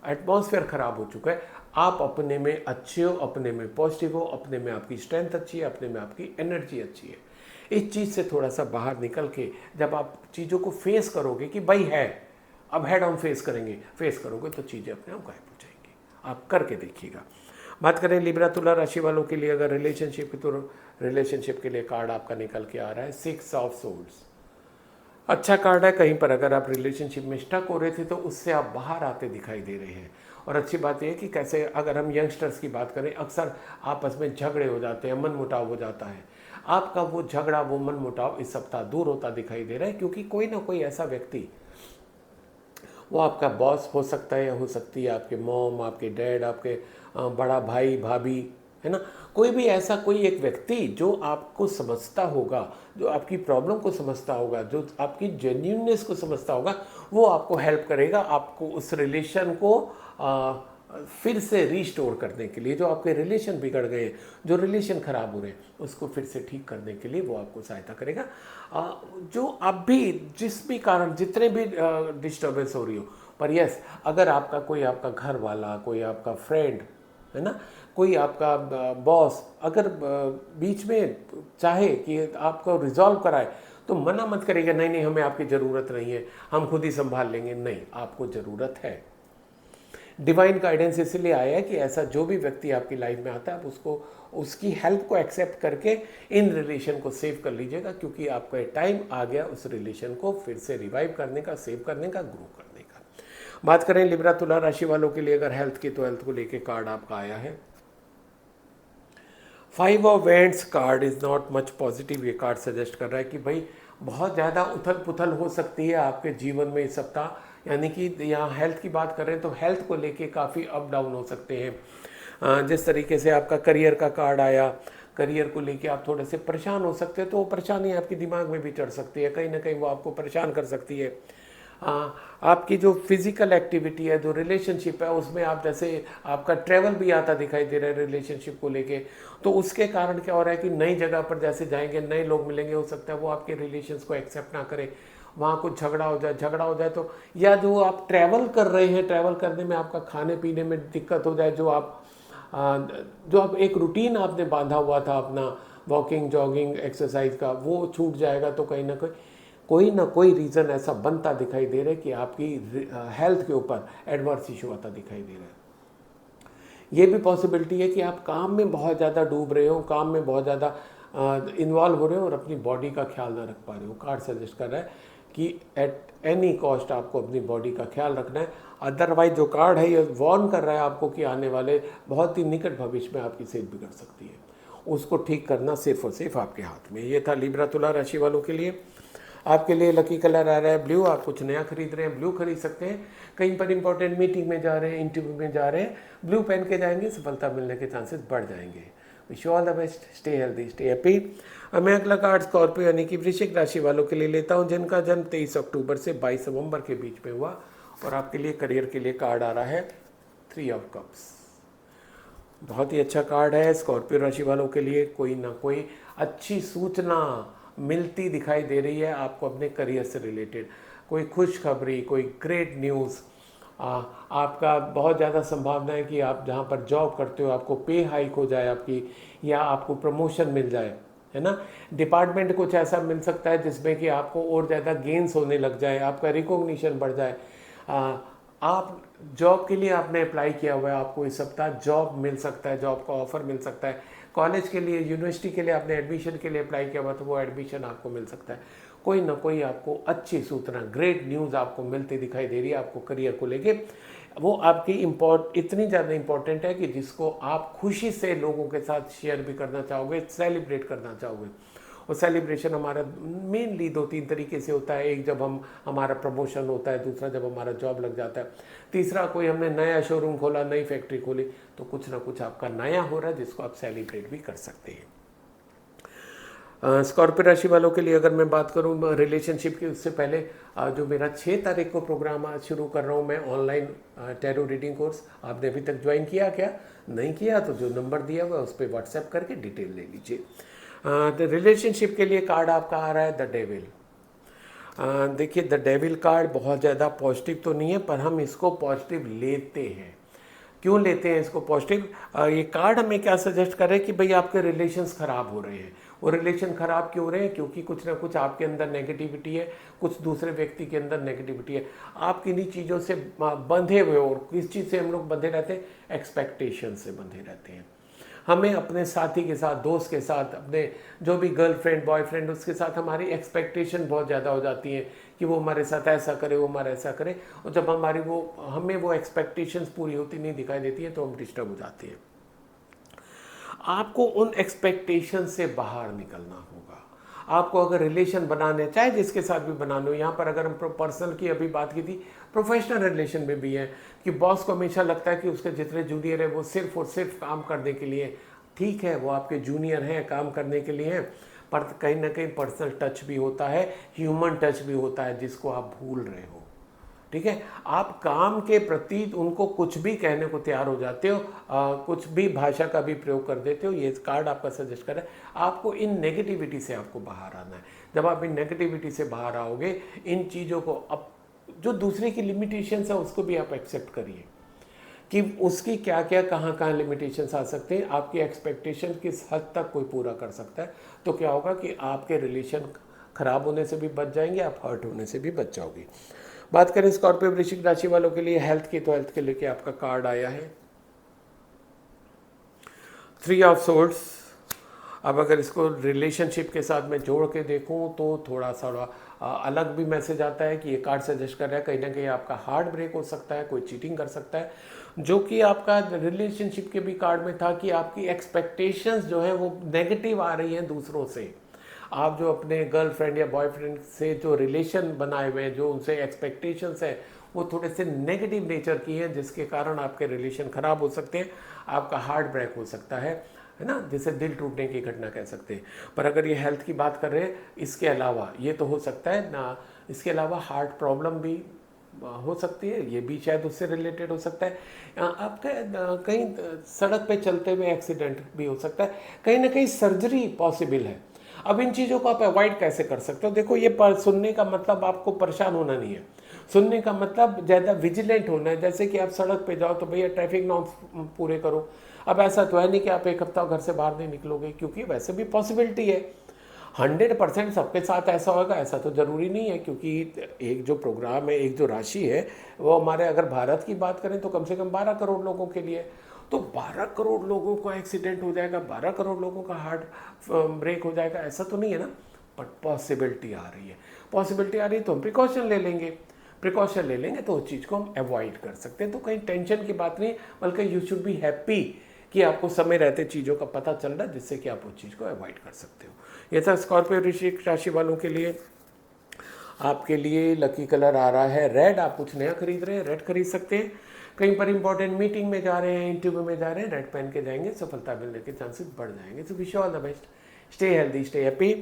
एटमॉस्फेयर खराब हो चुका है। आप अपने में अच्छे हो, अपने में पॉजिटिव हो, अपने में आपकी स्ट्रेंथ अच्छी है, अपने में आपकी एनर्जी अच्छी है। इस चीज़ से थोड़ा सा बाहर निकल के जब आप चीज़ों को फेस करोगे कि भाई है, अब हेड ऑन फेस करोगे तो चीज़ें अपने आप गायब हो जाएंगी। आप करके देखिएगा। बात करें लिब्रा तुला राशि वालों के लिए अगर रिलेशनशिप की, तो रिलेशनशिप के लिए कार्ड आपका निकल के आ रहा है 6 ऑफ सोर्ड्स। अच्छा कार्ड है। कहीं पर अगर आप रिलेशनशिप में स्टक हो रहे थे तो उससे आप बाहर आते दिखाई दे रहे हैं। और अच्छी बात यह है कि कैसे, अगर हम यंगस्टर्स की बात करें, अक्सर आपस में झगड़े हो जाते हैं, मनमुटाव हो जाता है। आपका वो झगड़ा, वो मनमुटाव इस सप्ताह दूर होता दिखाई दे रहा है, क्योंकि कोई ना कोई ऐसा व्यक्ति, वो आपका बॉस हो सकता है या हो सकती है आपके मॉम, आपके डैड, आपके बड़ा भाई भाभी, है ना। कोई भी ऐसा कोई एक व्यक्ति जो आपको समझता होगा, जो आपकी प्रॉब्लम को समझता होगा, जो आपकी जेन्युइननेस को समझता होगा, वो आपको हेल्प करेगा, आपको उस रिलेशन को फिर से रिस्टोर करने के लिए। जो आपके रिलेशन बिगड़ गए, जो रिलेशन खराब हो रहे हैं, उसको फिर से ठीक करने के लिए वो आपको सहायता करेगा। जो आप भी जिस भी कारण, जितने भी डिस्टर्बेंस हो रही हो, पर यस, अगर आपका कोई, आपका घर वाला, कोई आपका फ्रेंड, है ना, कोई आपका बॉस अगर बीच में चाहे कि आपको रिजॉल्व कराए, तो मना मत करिएगा, नहीं नहीं हमें आपकी ज़रूरत नहीं है, हम खुद ही संभाल लेंगे। नहीं, आपको ज़रूरत है। डिवाइन गाइडेंस इसलिए आया है कि ऐसा जो भी व्यक्ति आपकी लाइफ में आता है, आप उसको, उसकी हेल्प को एक्सेप्ट करके इन रिलेशन को सेव कर लीजिएगा, क्योंकि आपका टाइम आ गया उस रिलेशन को फिर से रिवाइव करने का, सेव करने का, ग्रो करने का। बात करें लिब्रा तुला राशि वालों के लिए अगर हेल्थ की, तो हेल्थ को लेके कार्ड आपका आया है 5 of vents. Card is not much positive. ये कार्ड सजेस्ट कर रहा है कि भाई बहुत ज़्यादा उथल पुथल हो सकती है आपके जीवन में इस सप्ताह। यानी कि यहाँ हेल्थ की बात करें तो हेल्थ को लेके काफ़ी अप डाउन हो सकते हैं। जिस तरीके से आपका करियर का कार्ड आया, करियर को लेके आप थोड़े से परेशान हो सकते हैं, तो वो परेशानी आपके दिमाग में भी चढ़ सकती है, कहीं ना कहीं वो आपको परेशान कर सकती है। आपकी जो फिजिकल एक्टिविटी है, जो रिलेशनशिप है, उसमें आप, जैसे आपका ट्रैवल भी आता दिखाई दे रहा है रिलेशनशिप को लेके, तो उसके कारण क्या हो रहा है कि नई जगह पर जैसे जाएंगे, नए लोग मिलेंगे, हो सकता है वो आपके रिलेशंस को एक्सेप्ट ना करें, वहाँ कुछ झगड़ा हो जाए तो, या जो आप ट्रैवल कर रहे हैं, ट्रैवल करने में आपका खाने पीने में दिक्कत हो जाए, जो आप एक रूटीन आपने बांधा हुआ था अपना वॉकिंग, जॉगिंग, एक्सरसाइज का, वो छूट जाएगा। तो कहीं ना कोई रीज़न ऐसा बनता दिखाई दे रहा है कि आपकी हेल्थ के ऊपर एडवर्स इशू आता दिखाई दे रहा है। ये भी पॉसिबिलिटी है कि आप काम में बहुत ज़्यादा डूब रहे हो, काम में बहुत ज़्यादा इन्वॉल्व हो रहे हो और अपनी बॉडी का ख्याल ना रख पा रहे हो। कार्ड सजेस्ट कर रहा है कि एट एनी कॉस्ट आपको अपनी बॉडी का ख्याल रखना है। अदरवाइज जो कार्ड है ये वार्न कर रहा है आपको कि आने वाले बहुत ही निकट भविष्य में आपकी सेहत बिगड़ सकती है। उसको ठीक करना सिर्फ और सिर्फ आपके हाथ में। ये था लिब्रा तुला राशि वालों के लिए। आपके लिए लकी कलर आ रहा है ब्लू। आप कुछ नया खरीद रहे हैं, ब्लू खरीद सकते हैं। कहीं पर इंपॉर्टेंट मीटिंग में जा रहे हैं, इंटरव्यू में जा रहे हैं, ब्लू पहन के जाएंगे, सफलता मिलने के चांसेस बढ़ जाएंगे। Wish you all the best, stay healthy, stay happy. मैं अगला कार्ड स्कॉर्पियो यानी कि वृश्चिक राशि वालों के लिए लेता हूं, जिनका जन्म 23 अक्टूबर से 22 नवंबर के बीच में हुआ। और आपके लिए करियर के लिए कार्ड आ रहा है 3 ऑफ कप्स। बहुत ही अच्छा कार्ड है स्कॉर्पियो राशि वालों के लिए। कोई ना कोई अच्छी सूचना मिलती दिखाई दे रही है आपको अपने करियर से रिलेटेड। कोई खुशखबरी, कोई ग्रेट न्यूज़। आपका बहुत ज़्यादा संभावना है कि आप जहाँ पर जॉब करते हो आपको पे हाइक हो जाए आपकी, या आपको प्रमोशन मिल जाए, है ना। डिपार्टमेंट कुछ ऐसा मिल सकता है जिसमें कि आपको और ज़्यादा गेन्स होने लग जाए, आपका रिकॉग्निशन बढ़ जाए। आप जॉब के लिए आपने अप्लाई किया हुआ है, आपको इस सप्ताह जॉब मिल सकता है, जॉब का ऑफर मिल सकता है। कॉलेज के लिए, यूनिवर्सिटी के लिए आपने एडमिशन के लिए अप्लाई किया हुआ तो वो एडमिशन आपको मिल सकता है। कोई ना कोई आपको अच्छी सूचना, ग्रेट न्यूज़ आपको मिलती दिखाई दे रही है आपको करियर को लेके। वो आपकी इतनी ज़्यादा इंपॉर्टेंट है कि जिसको आप खुशी से लोगों के साथ शेयर भी करना चाहोगे, सेलिब्रेट करना चाहोगे। और सेलिब्रेशन हमारा मेनली 2-3 तरीके से होता है। एक जब हमारा प्रमोशन होता है, दूसरा जब हमारा जॉब लग जाता है, तीसरा कोई हमने नया शोरूम खोला, नई फैक्ट्री खोली, तो कुछ ना कुछ आपका नया हो रहा है जिसको आप सेलिब्रेट भी कर सकते हैं। स्कॉर्पियो राशि वालों के लिए अगर मैं बात करूं रिलेशनशिप की, उससे पहले जो मेरा 6 तारीख को प्रोग्राम आज शुरू कर रहा हूं मैं, ऑनलाइन टैरो रीडिंग कोर्स, आपने अभी तक ज्वाइन किया क्या? नहीं किया तो जो नंबर दिया हुआ है उस पर व्हाट्सएप करके डिटेल ले लीजिए। रिलेशनशिप के लिए कार्ड आपका आ रहा है द डेविल। देखिए द डेविल कार्ड बहुत ज़्यादा पॉजिटिव तो नहीं है, पर हम इसको पॉजिटिव लेते हैं। क्यों लेते हैं इसको पॉजिटिव? ये कार्ड हमें क्या सजेस्ट कर रहे हैं कि भाई आपके रिलेशंस ख़राब हो रहे हैं। वो रिलेशन ख़राब क्यों हो रहे हैं? क्योंकि कुछ ना कुछ आपके अंदर नेगेटिविटी है, कुछ दूसरे व्यक्ति के अंदर नेगेटिविटी है। आप किन्हीं चीज़ों से बंधे हुए हो। और किस चीज़ से हम लोग बंधे रहते हैं? एक्सपेक्टेशन से बंधे रहते हैं। हमें अपने साथी के साथ, दोस्त के साथ, अपने जो भी गर्लफ्रेंड बॉयफ्रेंड, उसके साथ हमारी एक्सपेक्टेशन बहुत ज़्यादा हो जाती है कि वो हमारे साथ ऐसा करे, वो हमारा ऐसा करे। और जब हमें वो एक्सपेक्टेशंस पूरी होती नहीं दिखाई देती है तो हम डिस्टर्ब हो जाते हैं। आपको उन एक्सपेक्टेशन से बाहर निकलना होगा। आपको अगर रिलेशन बनाने, चाहे जिसके साथ भी बनाना हो, यहाँ पर अगर हम पर्सनल की अभी बात की थी, प्रोफेशनल रिलेशन में भी है कि बॉस को हमेशा लगता है कि उसके जितने जूनियर है वो सिर्फ और सिर्फ काम करने के लिए, ठीक है वो आपके जूनियर हैं, काम करने के लिए हैं, पर कहीं ना कहीं पर्सनल टच भी होता है, ह्यूमन टच भी होता है जिसको आप भूल रहे हो। ठीक है, आप काम के प्रति उनको कुछ भी कहने को तैयार हो जाते हो, कुछ भी भाषा का भी प्रयोग कर देते हो। ये कार्ड आपका सजेस्ट कर रहा है आपको इन नेगेटिविटी से आपको बाहर आना है। जब आप इन नेगेटिविटी से बाहर आओगे, इन चीज़ों को, अब जो दूसरे की लिमिटेशंस है उसको भी आप एक्सेप्ट करिए कि उसकी क्या क्या कहाँ कहाँ लिमिटेशंस आ सकते हैं। आपकी एक्सपेक्टेशन किस हद तक कोई पूरा कर सकता है, तो क्या होगा कि आपके रिलेशन खराब होने से भी बच जाएंगे, आप हर्ट होने से भी बच जाओगे। बात करें स्कॉर्पियो वृश्चिक राशि वालों के लिए हेल्थ की, तो हेल्थ के लिए आपका कार्ड आया है 3 ऑफ सोर्ड्स। अब अगर इसको रिलेशनशिप के साथ मैं जोड़ के देखूं तो थोड़ा सा अलग भी मैसेज आता है कि ये कार्ड सजेस्ट कर रहा है कहीं ना कहीं आपका हार्ट ब्रेक हो सकता है, कोई चीटिंग कर सकता है, जो कि आपका रिलेशनशिप के भी कार्ड में था कि आपकी एक्सपेक्टेशंस जो है वो नेगेटिव आ रही हैं दूसरों से। आप जो अपने गर्लफ्रेंड या बॉयफ्रेंड से जो रिलेशन बनाए हुए हैं, जो उनसे एक्सपेक्टेशंस है वो थोड़े से नेगेटिव नेचर की हैं, जिसके कारण आपके रिलेशन ख़राब हो सकते हैं, आपका हार्ट ब्रेक हो सकता है ना, जिसे दिल टूटने की घटना कह सकते हैं। पर अगर ये हेल्थ की बात कर रहे हैं, इसके अलावा ये तो हो सकता है ना, इसके अलावा हार्ट प्रॉब्लम भी हो सकती है, ये भी शायद उससे रिलेटेड हो सकता है। आपका कहीं सड़क पे चलते हुए एक्सीडेंट भी हो सकता है, कहीं ना कहीं सर्जरी पॉसिबल है। अब इन चीज़ों को आप अवॉइड कैसे कर सकते हो? देखो, ये सुनने का मतलब आपको परेशान होना नहीं है, सुनने का मतलब ज़्यादा विजिलेंट होना है। जैसे कि आप सड़क पे जाओ तो भैया ट्रैफिक नॉर्म्स पूरे करो। अब ऐसा तो है नहीं कि आप एक हफ्ता घर से बाहर नहीं निकलोगे, क्योंकि वैसे भी पॉसिबिलिटी है। 100% सबके साथ ऐसा होगा ऐसा तो ज़रूरी नहीं है, क्योंकि एक जो प्रोग्राम है, एक जो राशि है वो हमारे, अगर भारत की बात करें तो कम से कम 12 करोड़ लोगों के लिए। तो 12 करोड़ लोगों का एक्सीडेंट हो जाएगा, 12 करोड़ लोगों का हार्ट ब्रेक हो जाएगा, ऐसा तो नहीं है ना। बट पॉसिबिलिटी आ रही है, पॉसिबिलिटी आ रही है तो हम प्रिकॉशन ले लेंगे, प्रिकॉशन ले लेंगे तो उस चीज़ को हम अवॉइड कर सकते हैं। तो कहीं टेंशन की बात नहीं, बल्कि यू शुड बी हैप्पी कि आपको समय रहते चीज़ों का पता चल रहा है, जिससे कि आप उस चीज़ को अवॉइड कर सकते हो। ये था स्कॉर्पियो राशि वालों के लिए। आपके लिए लकी कलर आ रहा है रेड। आप कुछ नया खरीद रहे हैं, रेड खरीद सकते हैं। कहीं पर इंपॉर्टेंट मीटिंग में जा रहे हैं, इंटरव्यू में जा रहे हैं, रेड पहन के जाएंगे, सफलता मिलने के चांसेस बढ़ जाएंगे। So wish you all the best, stay healthy, stay happy.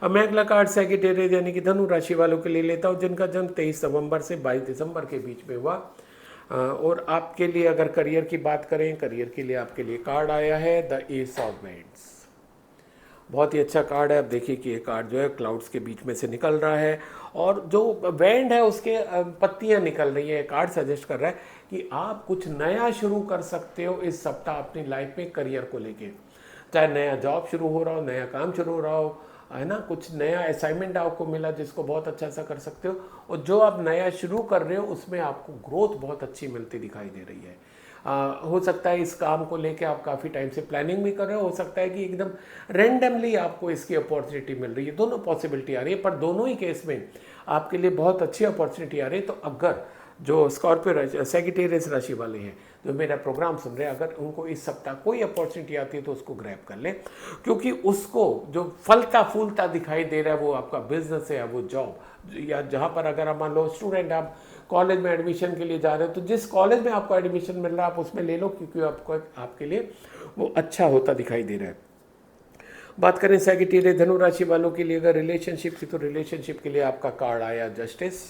अब मैं अगला कार्ड सैगिटेरियस यानी कि धनु राशि वालों के लिए लेता हूँ, जिनका जन्म 23 नवंबर से 22 दिसंबर के बीच में हुआ। और आपके लिए अगर करियर की बात करें, करियर के लिए आपके लिए कार्ड आया है द एस ऑफ वेंड्स। बहुत ही अच्छा कार्ड है। अब देखिए कि ये कार्ड जो है क्लाउड्स के बीच में से निकल रहा है, और जो बैंड है उसके पत्तियां निकल रही है। कार्ड सजेस्ट कर रहा है कि आप कुछ नया शुरू कर सकते हो इस सप्ताह अपनी लाइफ में करियर को लेके। चाहे नया जॉब शुरू हो रहा हो, नया काम शुरू हो रहा हो, है ना, कुछ नया असाइनमेंट आपको मिला जिसको बहुत अच्छा सा कर सकते हो, और जो आप नया शुरू कर रहे हो उसमें आपको ग्रोथ बहुत अच्छी मिलती दिखाई दे रही है। हो सकता है इस काम को लेके आप काफ़ी टाइम से प्लानिंग भी कर रहे हो सकता है कि एकदम रैंडमली आपको इसकी अपॉर्चुनिटी मिल रही है। दोनों पॉसिबिलिटी आ रही है, पर दोनों ही केस में आपके लिए बहुत अच्छी अपॉर्चुनिटी आ रही है। तो अगर जो स्कॉर्पियो सैगिटेरियस राशि वाले हैं जो मेरा प्रोग्राम सुन रहे हैं, अगर उनको इस सप्ताह कोई अपॉर्चुनिटी आती है तो उसको ग्रैब कर लें, क्योंकि उसको जो फलता फूलता दिखाई दे रहा है वो आपका बिजनेस है या वो जॉब, या जहाँ पर अगर आप मान लो स्टूडेंट आप कॉलेज में एडमिशन के लिए जा रहे हो, तो जिस कॉलेज में आपको एडमिशन मिल रहा है आप उसमें ले लो, क्योंकि आपको आपके लिए वो अच्छा होता दिखाई दे रहा है। बात करें सैगिटेरियस धनु राशि वालों के लिए अगर रिलेशनशिप की, तो रिलेशनशिप के लिए आपका कार्ड आया जस्टिस।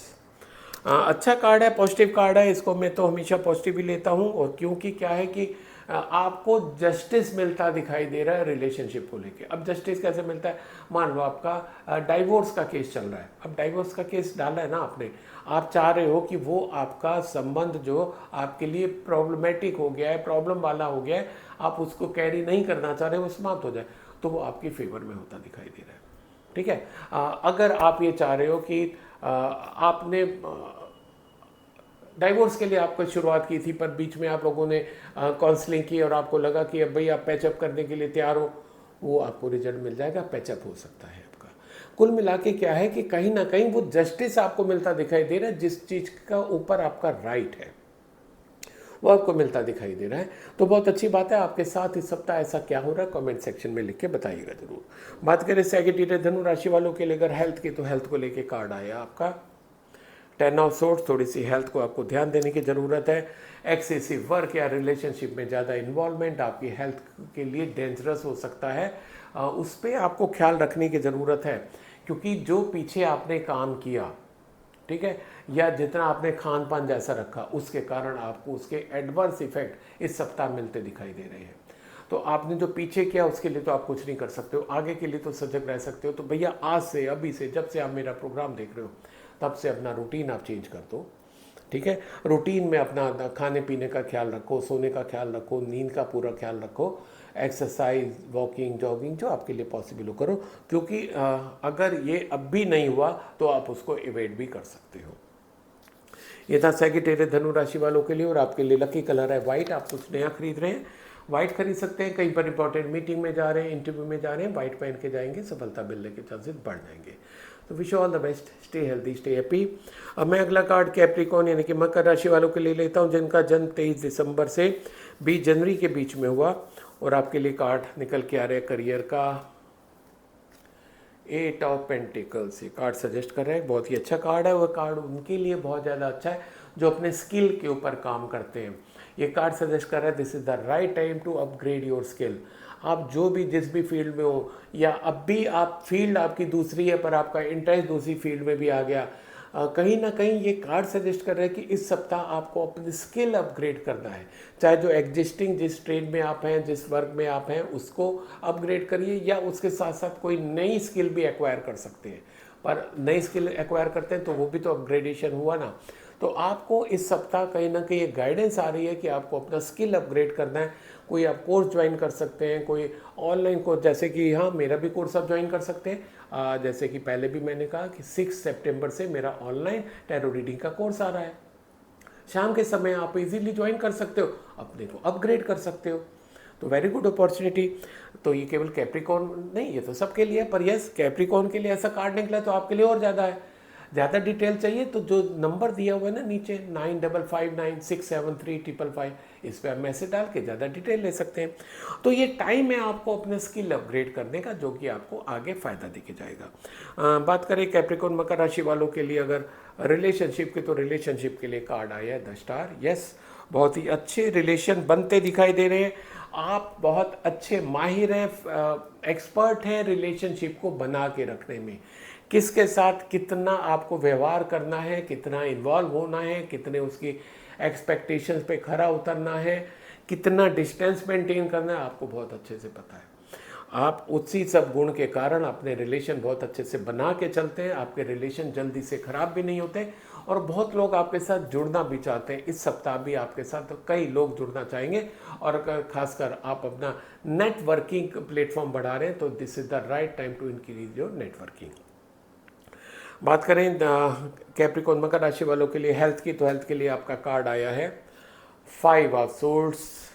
अच्छा कार्ड है, पॉजिटिव कार्ड है, इसको मैं तो हमेशा पॉजिटिव ही लेता हूँ। और क्योंकि क्या है कि आपको जस्टिस मिलता दिखाई दे रहा है रिलेशनशिप को लेके। अब जस्टिस कैसे मिलता है, मान लो आपका डाइवोर्स का केस चल रहा है, अब डाइवोर्स का केस डाला है ना आपने, आप चाह रहे हो कि वो आपका संबंध जो आपके लिए प्रॉब्लमेटिक हो गया है, प्रॉब्लम वाला हो गया है, आप उसको कैरी नहीं करना चाह रहे, वो समाप्त हो जाए, तो वो आपकी फेवर में होता दिखाई दे रहा है। ठीक है, अगर आप ये चाह रहे हो कि आपने डाइवोर्स के लिए आपको शुरुआत की थी, पर बीच में आप लोगों ने काउंसलिंग की और आपको लगा कि अब भाई आप पैचअप करने के लिए तैयार हो, वो आपको रिजल्ट मिल जाएगा, पैचअप हो सकता है आपका। कुल मिला के क्या है कि कहीं ना कहीं वो जस्टिस आपको मिलता दिखाई दे रहा है, जिस चीज़ का ऊपर आपका राइट है वो आपको मिलता दिखाई दे रहा है। तो बहुत अच्छी बात है। आपके साथ इस सप्ताह ऐसा क्या हो रहा है कमेंट सेक्शन में लिख के बताइएगा जरूर। बात करें सैगिटेरियस धनु राशि वालों के लिए अगर हेल्थ की, तो हेल्थ को लेके कार्ड आया आपका 10 ऑफ सोर्स। थोड़ी सी हेल्थ को आपको ध्यान देने की ज़रूरत है। एक्सेसिव वर्क या रिलेशनशिप में ज़्यादा इन्वॉल्वमेंट आपकी हेल्थ के लिए डेंजरस हो सकता है, उस पर आपको ख्याल रखने की ज़रूरत है, क्योंकि जो पीछे आपने काम किया, ठीक है, या जितना आपने खान पान जैसा रखा, उसके कारण आपको उसके एडवर्स इफेक्ट इस सप्ताह मिलते दिखाई दे रहे हैं। तो आपने जो पीछे किया उसके लिए तो आप कुछ नहीं कर सकते हो, आगे के लिए तो सजग रह सकते हो। तो भैया आज से, अभी से, जब से आप मेरा प्रोग्राम देख रहे हो तब से अपना रूटीन आप चेंज कर दो। ठीक है, रूटीन में अपना खाने पीने का ख्याल रखो, सोने का ख्याल रखो, नींद का पूरा ख्याल रखो, एक्सरसाइज, वॉकिंग, जॉगिंग जो आपके लिए पॉसिबल हो करो, क्योंकि अगर ये अब भी नहीं हुआ तो आप उसको एवॉइड भी कर सकते हो। ये था सैगिटेरियस धनु राशि वालों के लिए। और आपके लिए लकी कलर है वाइट। आप कुछ नया खरीद रहे हैं, वाइट खरीद सकते हैं। कहीं पर इंपॉर्टेंट मीटिंग में जा रहे हैं, इंटरव्यू में जा रहे हैं, वाइट पहन के जाएंगे, सफलता मिलने के चांसेस बढ़ जाएंगे। तो wish all the best, stay healthy, stay happy. अब मैं अगला कार्ड कैप्रिकॉर्न यानी कि मकर राशि वालों के लिए लेता हूं, जिनका जन्म 23 दिसंबर से 20 जनवरी के बीच में हुआ। और आपके लिए कार्ड निकल के आ रहे हैं करियर का 8 ऑफ पेंटिकल्स। ये कार्ड सजेस्ट कर रहे हैं, बहुत ही अच्छा कार्ड है। वो कार्ड उनके लिए बहुत ज़्यादा अच्छा है जो अपने स्किल के ऊपर काम करते हैं। ये कार्ड सजेस्ट कर रहा है this is the right time to upgrade your skill. आप जो भी जिस भी फील्ड में हो, या अब भी आप फील्ड आपकी दूसरी है पर आपका इंटरेस्ट दूसरी फील्ड में भी आ गया, कहीं ना कहीं ये कार्ड सजेस्ट कर रहा है कि इस सप्ताह आपको अपनी स्किल अपग्रेड करना है। चाहे जो एग्जिस्टिंग जिस ट्रेड में आप हैं, जिस वर्क में आप हैं, उसको अपग्रेड करिए, या उसके साथ साथ कोई नई स्किल भी एक्वायर कर सकते हैं। पर नई स्किल एक्वायर करते हैं तो वो भी तो अपग्रेडेशन हुआ ना। तो आपको इस सप्ताह कहीं ना कहीं एक गाइडेंस आ रही है कि आपको अपना स्किल अपग्रेड करना है। कोई आप कोर्स ज्वाइन कर सकते हैं, कोई ऑनलाइन कोर्स, जैसे कि हाँ मेरा भी कोर्स आप ज्वाइन कर सकते हैं। जैसे कि पहले भी मैंने कहा कि 6 सितंबर से मेरा ऑनलाइन टैरो रीडिंग का कोर्स आ रहा है। शाम के समय आप इजीली ज्वाइन कर सकते हो, अपने को अपग्रेड कर सकते हो। तो वेरी गुड अपॉर्चुनिटी। तो ये केवल कैप्रिकॉर्न नहीं, ये तो सबके लिए है, पर यस कैप्रिकॉर्न के लिए ऐसा कार्ड निकला तो आपके लिए और ज़्यादा है। ज़्यादा डिटेल चाहिए तो जो नंबर दिया हुआ है ना नीचे 9559673555, इस पर आप मैसेज डाल के ज़्यादा डिटेल ले सकते हैं। तो ये टाइम है आपको अपने स्किल अपग्रेड करने का, जो कि आपको आगे फ़ायदा देके जाएगा। बात करें कैप्रिकॉर्न मकर राशि वालों के लिए अगर रिलेशनशिप की, तो रिलेशनशिप के लिए कार्ड आया है द स्टार। यस, बहुत ही अच्छे रिलेशन बनते दिखाई दे रहे हैं। आप बहुत अच्छे माहिर हैं, एक्सपर्ट हैं रिलेशनशिप को बना के रखने में। किसके साथ कितना आपको व्यवहार करना है, कितना इन्वॉल्व होना है, कितने उसकी एक्सपेक्टेशंस पे खरा उतरना है, कितना डिस्टेंस मेंटेन करना है, आपको बहुत अच्छे से पता है। आप उसी सब गुण के कारण अपने रिलेशन बहुत अच्छे से बना के चलते हैं। आपके रिलेशन जल्दी से ख़राब भी नहीं होते और बहुत लोग आपके साथ जुड़ना भी चाहते हैं। इस सप्ताह भी आपके साथ तो कई लोग जुड़ना चाहेंगे, और अगर खासकर आप अपना नेटवर्किंग प्लेटफॉर्म बढ़ा रहे हैं तो this is the right time to increase your networking. बात करें कैप्रिकॉर्न मकर राशि वालों के लिए हेल्थ की, तो हेल्थ के लिए आपका कार्ड आया है 5 ऑफ सोर्ड्स।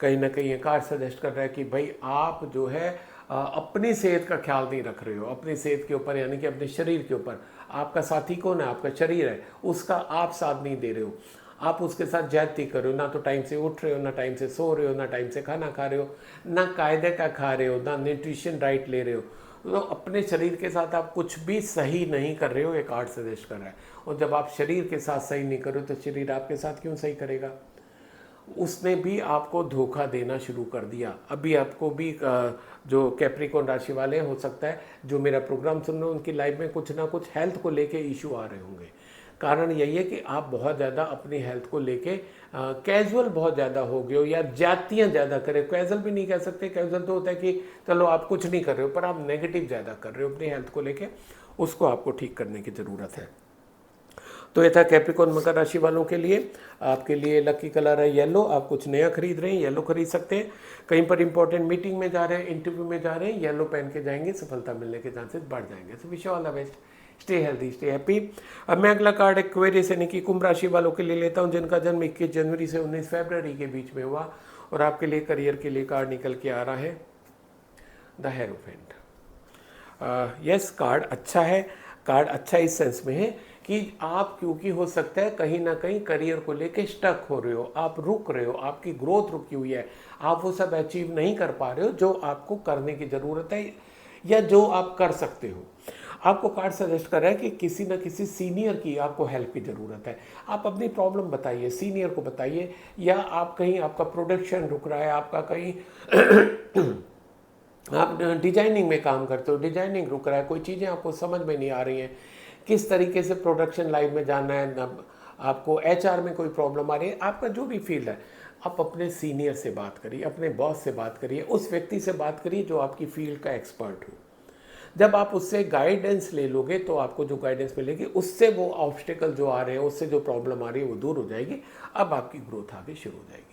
कहीं ना कहीं ये कार्ड सजेस्ट कर रहा है कि भाई आप जो है अपनी सेहत का ख्याल नहीं रख रहे हो। अपनी सेहत के ऊपर, यानी कि अपने शरीर के ऊपर, आपका साथी कौन है, आपका शरीर है, उसका आप साथ नहीं दे रहे हो। आप उसके साथ ज्यादती कर रहे हो, ना तो टाइम से उठ रहे हो, ना टाइम से सो रहे हो, ना टाइम से खाना खा रहे हो, ना कायदे का खा रहे हो, ना न्यूट्रिशन डाइट ले रहे हो। तो अपने शरीर के साथ आप कुछ भी सही नहीं कर रहे हो, ये कार्ड सजेस्ट कर रहा है। और जब आप शरीर के साथ सही नहीं कर रहे हो तो शरीर आपके साथ क्यों सही करेगा। उसने भी आपको धोखा देना शुरू कर दिया। अभी आपको भी जो कैप्रिकॉर्न राशि वाले हो सकता है जो मेरा प्रोग्राम सुन रहे हो, उनकी लाइफ में कुछ ना कुछ हेल्थ को लेके इशू आ रहे होंगे। कारण यही है कि आप बहुत ज़्यादा अपनी हेल्थ को लेके कैजुअल बहुत ज़्यादा हो गए हो, या जातियाँ ज़्यादा करें। कैजुअल भी नहीं कह सकते, कैजुअल तो होता है कि चलो आप कुछ नहीं कर रहे हो, पर आप नेगेटिव ज़्यादा कर रहे हो अपनी हेल्थ को लेके। उसको आपको ठीक करने की ज़रूरत है। तो ये था कैप्रिकॉर्न मकर राशि वालों के लिए। आपके लिए लकी कलर है येलो। आप कुछ नया खरीद रहे हैं, येलो खरीद सकते हैं। कहीं पर इंपॉर्टेंट मीटिंग में जा रहे हैं, इंटरव्यू में जा रहे हैं, येलो पहन के जाएंगे, सफलता मिलने के चांसेस बढ़ जाएंगे। So wish all the best, stay healthy, stay happy. अब मैं अगला कार्ड एक्वेरियस यानी कि कुंभ राशि वालों के लिए लेता हूं, जिनका जन्म 21 जनवरी से 19 फरवरी के बीच में हुआ। और आपके लिए करियर के लिए कार्ड निकल के आ रहा है द हेरोफेंट। यस, कार्ड अच्छा है। कार्ड अच्छा इस सेंस में है कि आप, क्योंकि हो सकता है कहीं ना कहीं करियर को लेके स्टक हो रहे हो, आप रुक रहे हो, आपकी ग्रोथ रुकी हुई है, आप वो सब अचीव नहीं कर पा रहे हो जो आपको करने की ज़रूरत है या जो आप कर सकते हो। आपको कार्ड सजेस्ट कर रहा है कि किसी न किसी सीनियर की आपको हेल्प की ज़रूरत है। आप अपनी प्रॉब्लम बताइए, सीनियर को बताइए, या आप कहीं आपका प्रोडक्शन रुक रहा है, आपका कहीं आप डिजाइनिंग में काम करते हो, डिजाइनिंग रुक रहा है, कोई चीज़ें आपको समझ में नहीं आ रही हैं, किस तरीके से प्रोडक्शन लाइन में जाना है, ना आपको एचआर में कोई प्रॉब्लम आ रही है, आपका जो भी फील्ड है, आप अपने सीनियर से बात करिए, अपने बॉस से बात करिए, उस व्यक्ति से बात करिए जो आपकी फील्ड का एक्सपर्ट हो। जब आप उससे गाइडेंस ले लोगे तो आपको जो गाइडेंस मिलेगी उससे वो ऑब्स्टिकल जो आ रहे हैं, उससे जो प्रॉब्लम आ रही है वो दूर हो जाएगी। अब आपकी ग्रोथ आगे शुरू हो जाएगी।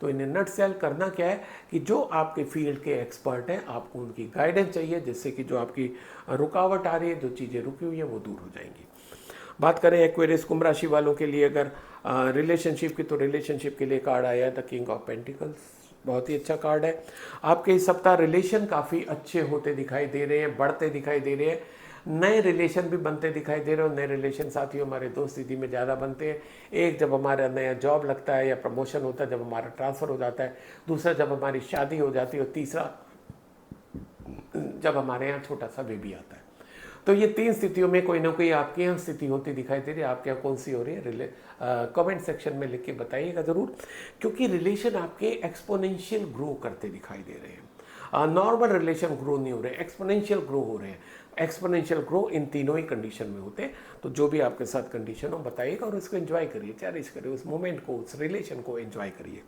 तो इन्हें नट सेल करना क्या है कि जो आपके फील्ड के एक्सपर्ट हैं, आपको उनकी गाइडेंस चाहिए, जिससे कि जो आपकी रुकावट आ रही है, जो चीज़ें रुकी हुई हैं, वो दूर हो जाएंगी। बात करें एक्वेरियस कुंभ राशि वालों के लिए अगर रिलेशनशिप की, तो रिलेशनशिप के लिए कार्ड आया है द किंग ऑफ पेंटिकल्स। बहुत ही अच्छा कार्ड है। आपके इस सप्ताह रिलेशन काफ़ी अच्छे होते दिखाई दे रहे हैं, बढ़ते दिखाई दे रहे हैं, नए रिलेशन भी बनते दिखाई दे रहे हो। नए रिलेशन साथियों हमारे दोस्त दीदी में ज़्यादा बनते हैं। एक जब हमारा नया जॉब लगता है या प्रमोशन होता है, जब हमारा ट्रांसफ़र हो जाता है, दूसरा जब हमारी शादी हो जाती है, और तीसरा जब हमारे यहाँ छोटा सा बेबी आता है। तो ये 3 स्थितियों में कोई ना कोई आपके यहाँ स्थिति होती दिखाई दे रही है। आपके यहाँ कौन सी हो रही है, कमेंट सेक्शन में लिख के बताइएगा ज़रूर, क्योंकि रिलेशन आपके एक्सपोनेंशियल ग्रो करते दिखाई दे रहे हैं। नॉर्मल रिलेशन ग्रो नहीं हो रहे, एक्सपोनेंशियल ग्रो हो रहे हैं। एक्सपोनेंशियल ग्रो इन तीनों ही कंडीशन में होते हैं। तो जो भी आपके साथ कंडीशन हो बताइएगा और उसको एंजॉय करिए, चेरिश करिए, उस मोमेंट को, उस रिलेशन को एंजॉय करिए।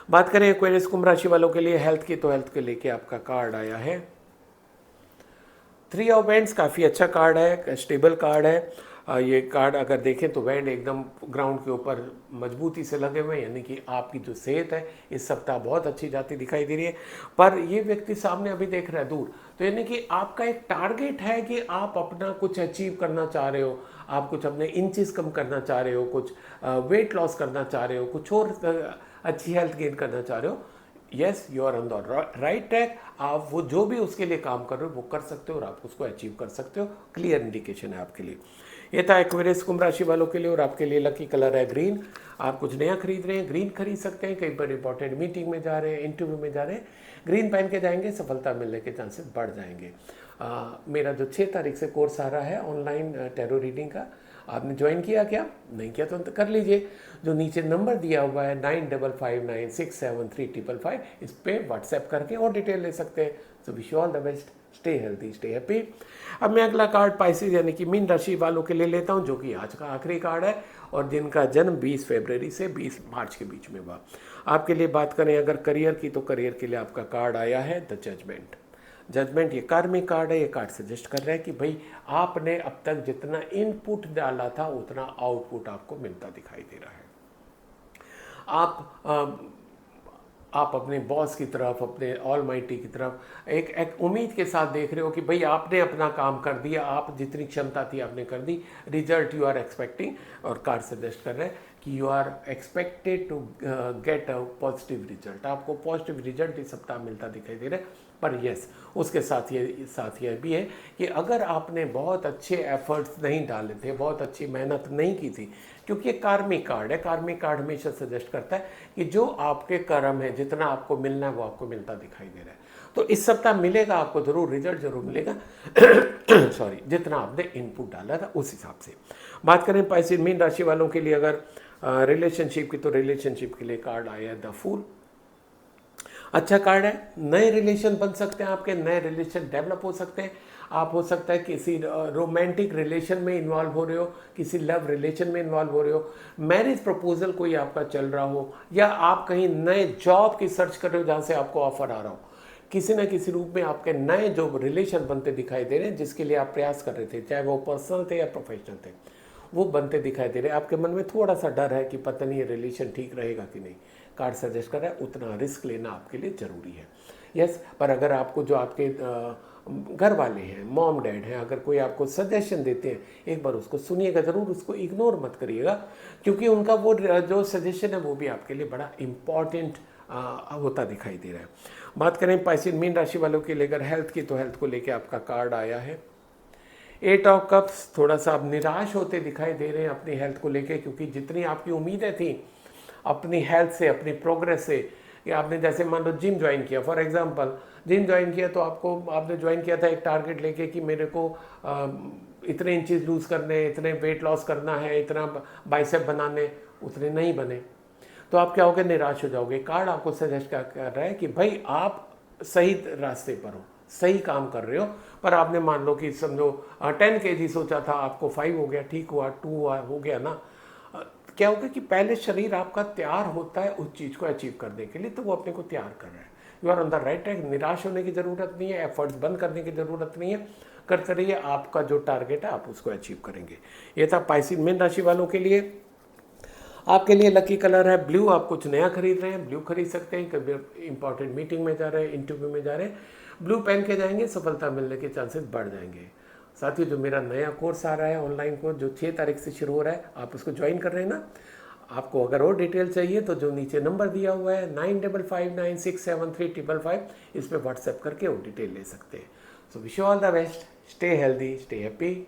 बात करें एक्वेरियस कुंभ राशि वालों के लिए हेल्थ की, तो हेल्थ के लेके आपका कार्ड आया है 3 ऑफ वेंट्स। काफ़ी अच्छा कार्ड है, स्टेबल कार्ड है। ये कार्ड अगर देखें तो बैंड एकदम ग्राउंड के ऊपर मजबूती से लगे हुए हैं, यानी कि आपकी जो सेहत है इस सप्ताह बहुत अच्छी जाती दिखाई दे रही है। पर ये व्यक्ति सामने अभी देख रहा है दूर, तो यानी कि आपका एक टारगेट है कि आप अपना कुछ अचीव करना चाह रहे हो, आप कुछ अपने इंचेस कम करना चाह रहे हो, कुछ वेट लॉस करना चाह रहे हो, कुछ और अच्छी हेल्थ गेन करना चाह रहे हो। Yes, you are on the right track. आप वो जो भी उसके लिए काम कर रहे हो वो कर सकते हो और आप उसको अचीव कर सकते हो। क्लियर इंडिकेशन है आपके लिए। ये था एक्वेरियस कुंभ राशि वालों के लिए। और आपके लिए लकी कलर है ग्रीन। आप कुछ नया खरीद रहे हैं, ग्रीन खरीद सकते हैं। कहीं पर इंपॉर्टेंट मीटिंग में जा रहे हैं, इंटरव्यू में जा रहे हैं, ग्रीन पहन के जाएंगे, सफलता मिलने के चांसेस बढ़ जाएंगे। मेरा जो 6 तारीख से कोर्स आ रहा है ऑनलाइन टैरो रीडिंग का, आपने ज्वाइन किया क्या? नहीं किया तो कर लीजिए। जो नीचे नंबर दिया हुआ है 9559673555, इस पे व्हाट्सएप करके और डिटेल ले सकते हैं। So wish you all the best, stay healthy, stay happy. अब मैं अगला कार्ड पाइसेस यानी कि मीन राशि वालों के लिए लेता हूं, जो कि आज का आखिरी कार्ड है और जिनका जन्म 20 फरवरी से 20 मार्च के बीच में हुआ। आपके लिए बात करें अगर करियर की, तो करियर के लिए आपका कार्ड आया है द जजमेंट। जजमेंट ये कार्मिक कार्ड है। ये कार्ड सजेस्ट कर रहा है कि भाई आपने अब तक जितना इनपुट डाला था उतना आउटपुट आपको मिलता दिखाई दे रहा है। आप अपने बॉस की तरफ, अपने ऑलमाइटी की तरफ एक उम्मीद के साथ देख रहे हो कि भाई आपने अपना काम कर दिया, आप जितनी क्षमता थी आपने कर दी, रिजल्ट यू आर एक्सपेक्टिंग। और कार्ड सजेस्ट कर रहे हैं कि you are expected to get a positive result. आपको पॉजिटिव रिजल्ट इस सप्ताह मिलता दिखाई दे रहा है। पर यस, उसके साथ ये भी है कि अगर आपने बहुत अच्छे एफर्ट्स नहीं डाले थे, बहुत अच्छी मेहनत नहीं की थी, क्योंकि ये कार्मिक कार्ड है। कार्मिक कार्ड हमेशा सजेस्ट करता है कि जो आपके कर्म है, जितना आपको मिलना है वो आपको मिलता दिखाई दे रहा है। तो इस सप्ताह मिलेगा आपको जरूर, रिजल्ट जरूर मिलेगा सॉरी, जितना आपने इनपुट डाला था उस हिसाब से। बात करें पाइसेस मीन राशि वालों के लिए अगर रिलेशनशिप की, तो रिलेशनशिप के लिए कार्ड आया है द फूल। अच्छा कार्ड है। नए रिलेशन बन सकते हैं आपके, नए रिलेशन डेवलप हो सकते हैं। आप हो सकता है किसी रोमांटिक रिलेशन में इन्वॉल्व हो रहे हो, किसी लव रिलेशन में इन्वॉल्व हो रहे हो, मैरिज प्रपोजल कोई आपका चल रहा हो, या आप कहीं नए जॉब की सर्च कर रहे हो जहाँ से आपको ऑफर आ रहा हो। किसी न किसी रूप में आपके नए जो रिलेशन बनते दिखाई दे रहे हैं, जिसके लिए आप प्रयास कर रहे थे, चाहे वो पर्सनल थे या प्रोफेशनल थे, वो बनते दिखाई दे रहे हैं। आपके मन में थोड़ा सा डर है कि पता नहीं ये रिलेशन ठीक रहेगा कि नहीं। कार्ड सजेस्ट कर रहा है उतना रिस्क लेना आपके लिए ज़रूरी है। यस, पर अगर आपको जो आपके घर वाले हैं, मॉम डैड हैं, अगर कोई आपको सजेशन देते हैं, एक बार उसको सुनिएगा ज़रूर, उसको इग्नोर मत करिएगा, क्योंकि उनका वो जो सजेशन है वो भी आपके लिए बड़ा इम्पॉर्टेंट होता दिखाई दे रहा है। बात करें पाइसेस मीन राशि वालों के लिए अगर हेल्थ की, तो हेल्थ को लेकर आपका कार्ड आया है 8 ऑफ कप्स। थोड़ा सा आप निराश होते दिखाई दे रहे हैं अपनी हेल्थ को लेके, क्योंकि जितनी आपकी उम्मीदें थी अपनी हेल्थ से, अपनी प्रोग्रेस से, कि आपने जैसे मान लो जिम ज्वाइन किया, फॉर एग्जांपल जिम ज्वाइन किया, तो आपने ज्वाइन किया था एक टारगेट लेके कि मेरे को इतने इंचेस लूज़ करने, इतने वेट लॉस करना है, इतना बाइसेप बनाने, उतने नहीं बने, तो आप क्या होगे, निराश हो जाओगे। कार्ड आपको सजेस्ट कर रहा है कि भाई आप सही रास्ते पर हो, सही काम कर रहे हो, पर आपने मान लो कि समझो 10 kg सोचा था, आपको 5 हो गया, ठीक हुआ, 2 हो गया ना। क्या होगा कि पहले शरीर आपका तैयार होता है उस चीज़ को अचीव करने के लिए, तो वो अपने को तैयार कर रहा है। You are on the right track. निराश होने की ज़रूरत नहीं है, एफर्ट्स बंद करने की ज़रूरत नहीं है, करते रहिए, आपका जो टारगेट है आप उसको अचीव करेंगे। ये था पाइसेस मीन राशि वालों के लिए। आपके लिए लकी कलर है ब्लू। आप कुछ नया खरीद रहे हैं, ब्लू खरीद सकते हैं। कभी इंपॉर्टेंट मीटिंग में जा रहे हैं, इंटरव्यू में जा रहे हैं, ब्लू पहन के जाएंगे, सफलता मिलने के चांसेस बढ़ जाएंगे। साथ ही जो मेरा नया कोर्स आ रहा है ऑनलाइन कोर्स, जो 6 तारीख से शुरू हो रहा है, आप उसको ज्वाइन कर रहे हैं ना। आपको अगर और डिटेल चाहिए तो जो नीचे नंबर दिया हुआ है 9559673555, इस पर व्हाट्सएप करके और डिटेल ले सकते हैं। So wish you all the best, stay healthy, stay happy.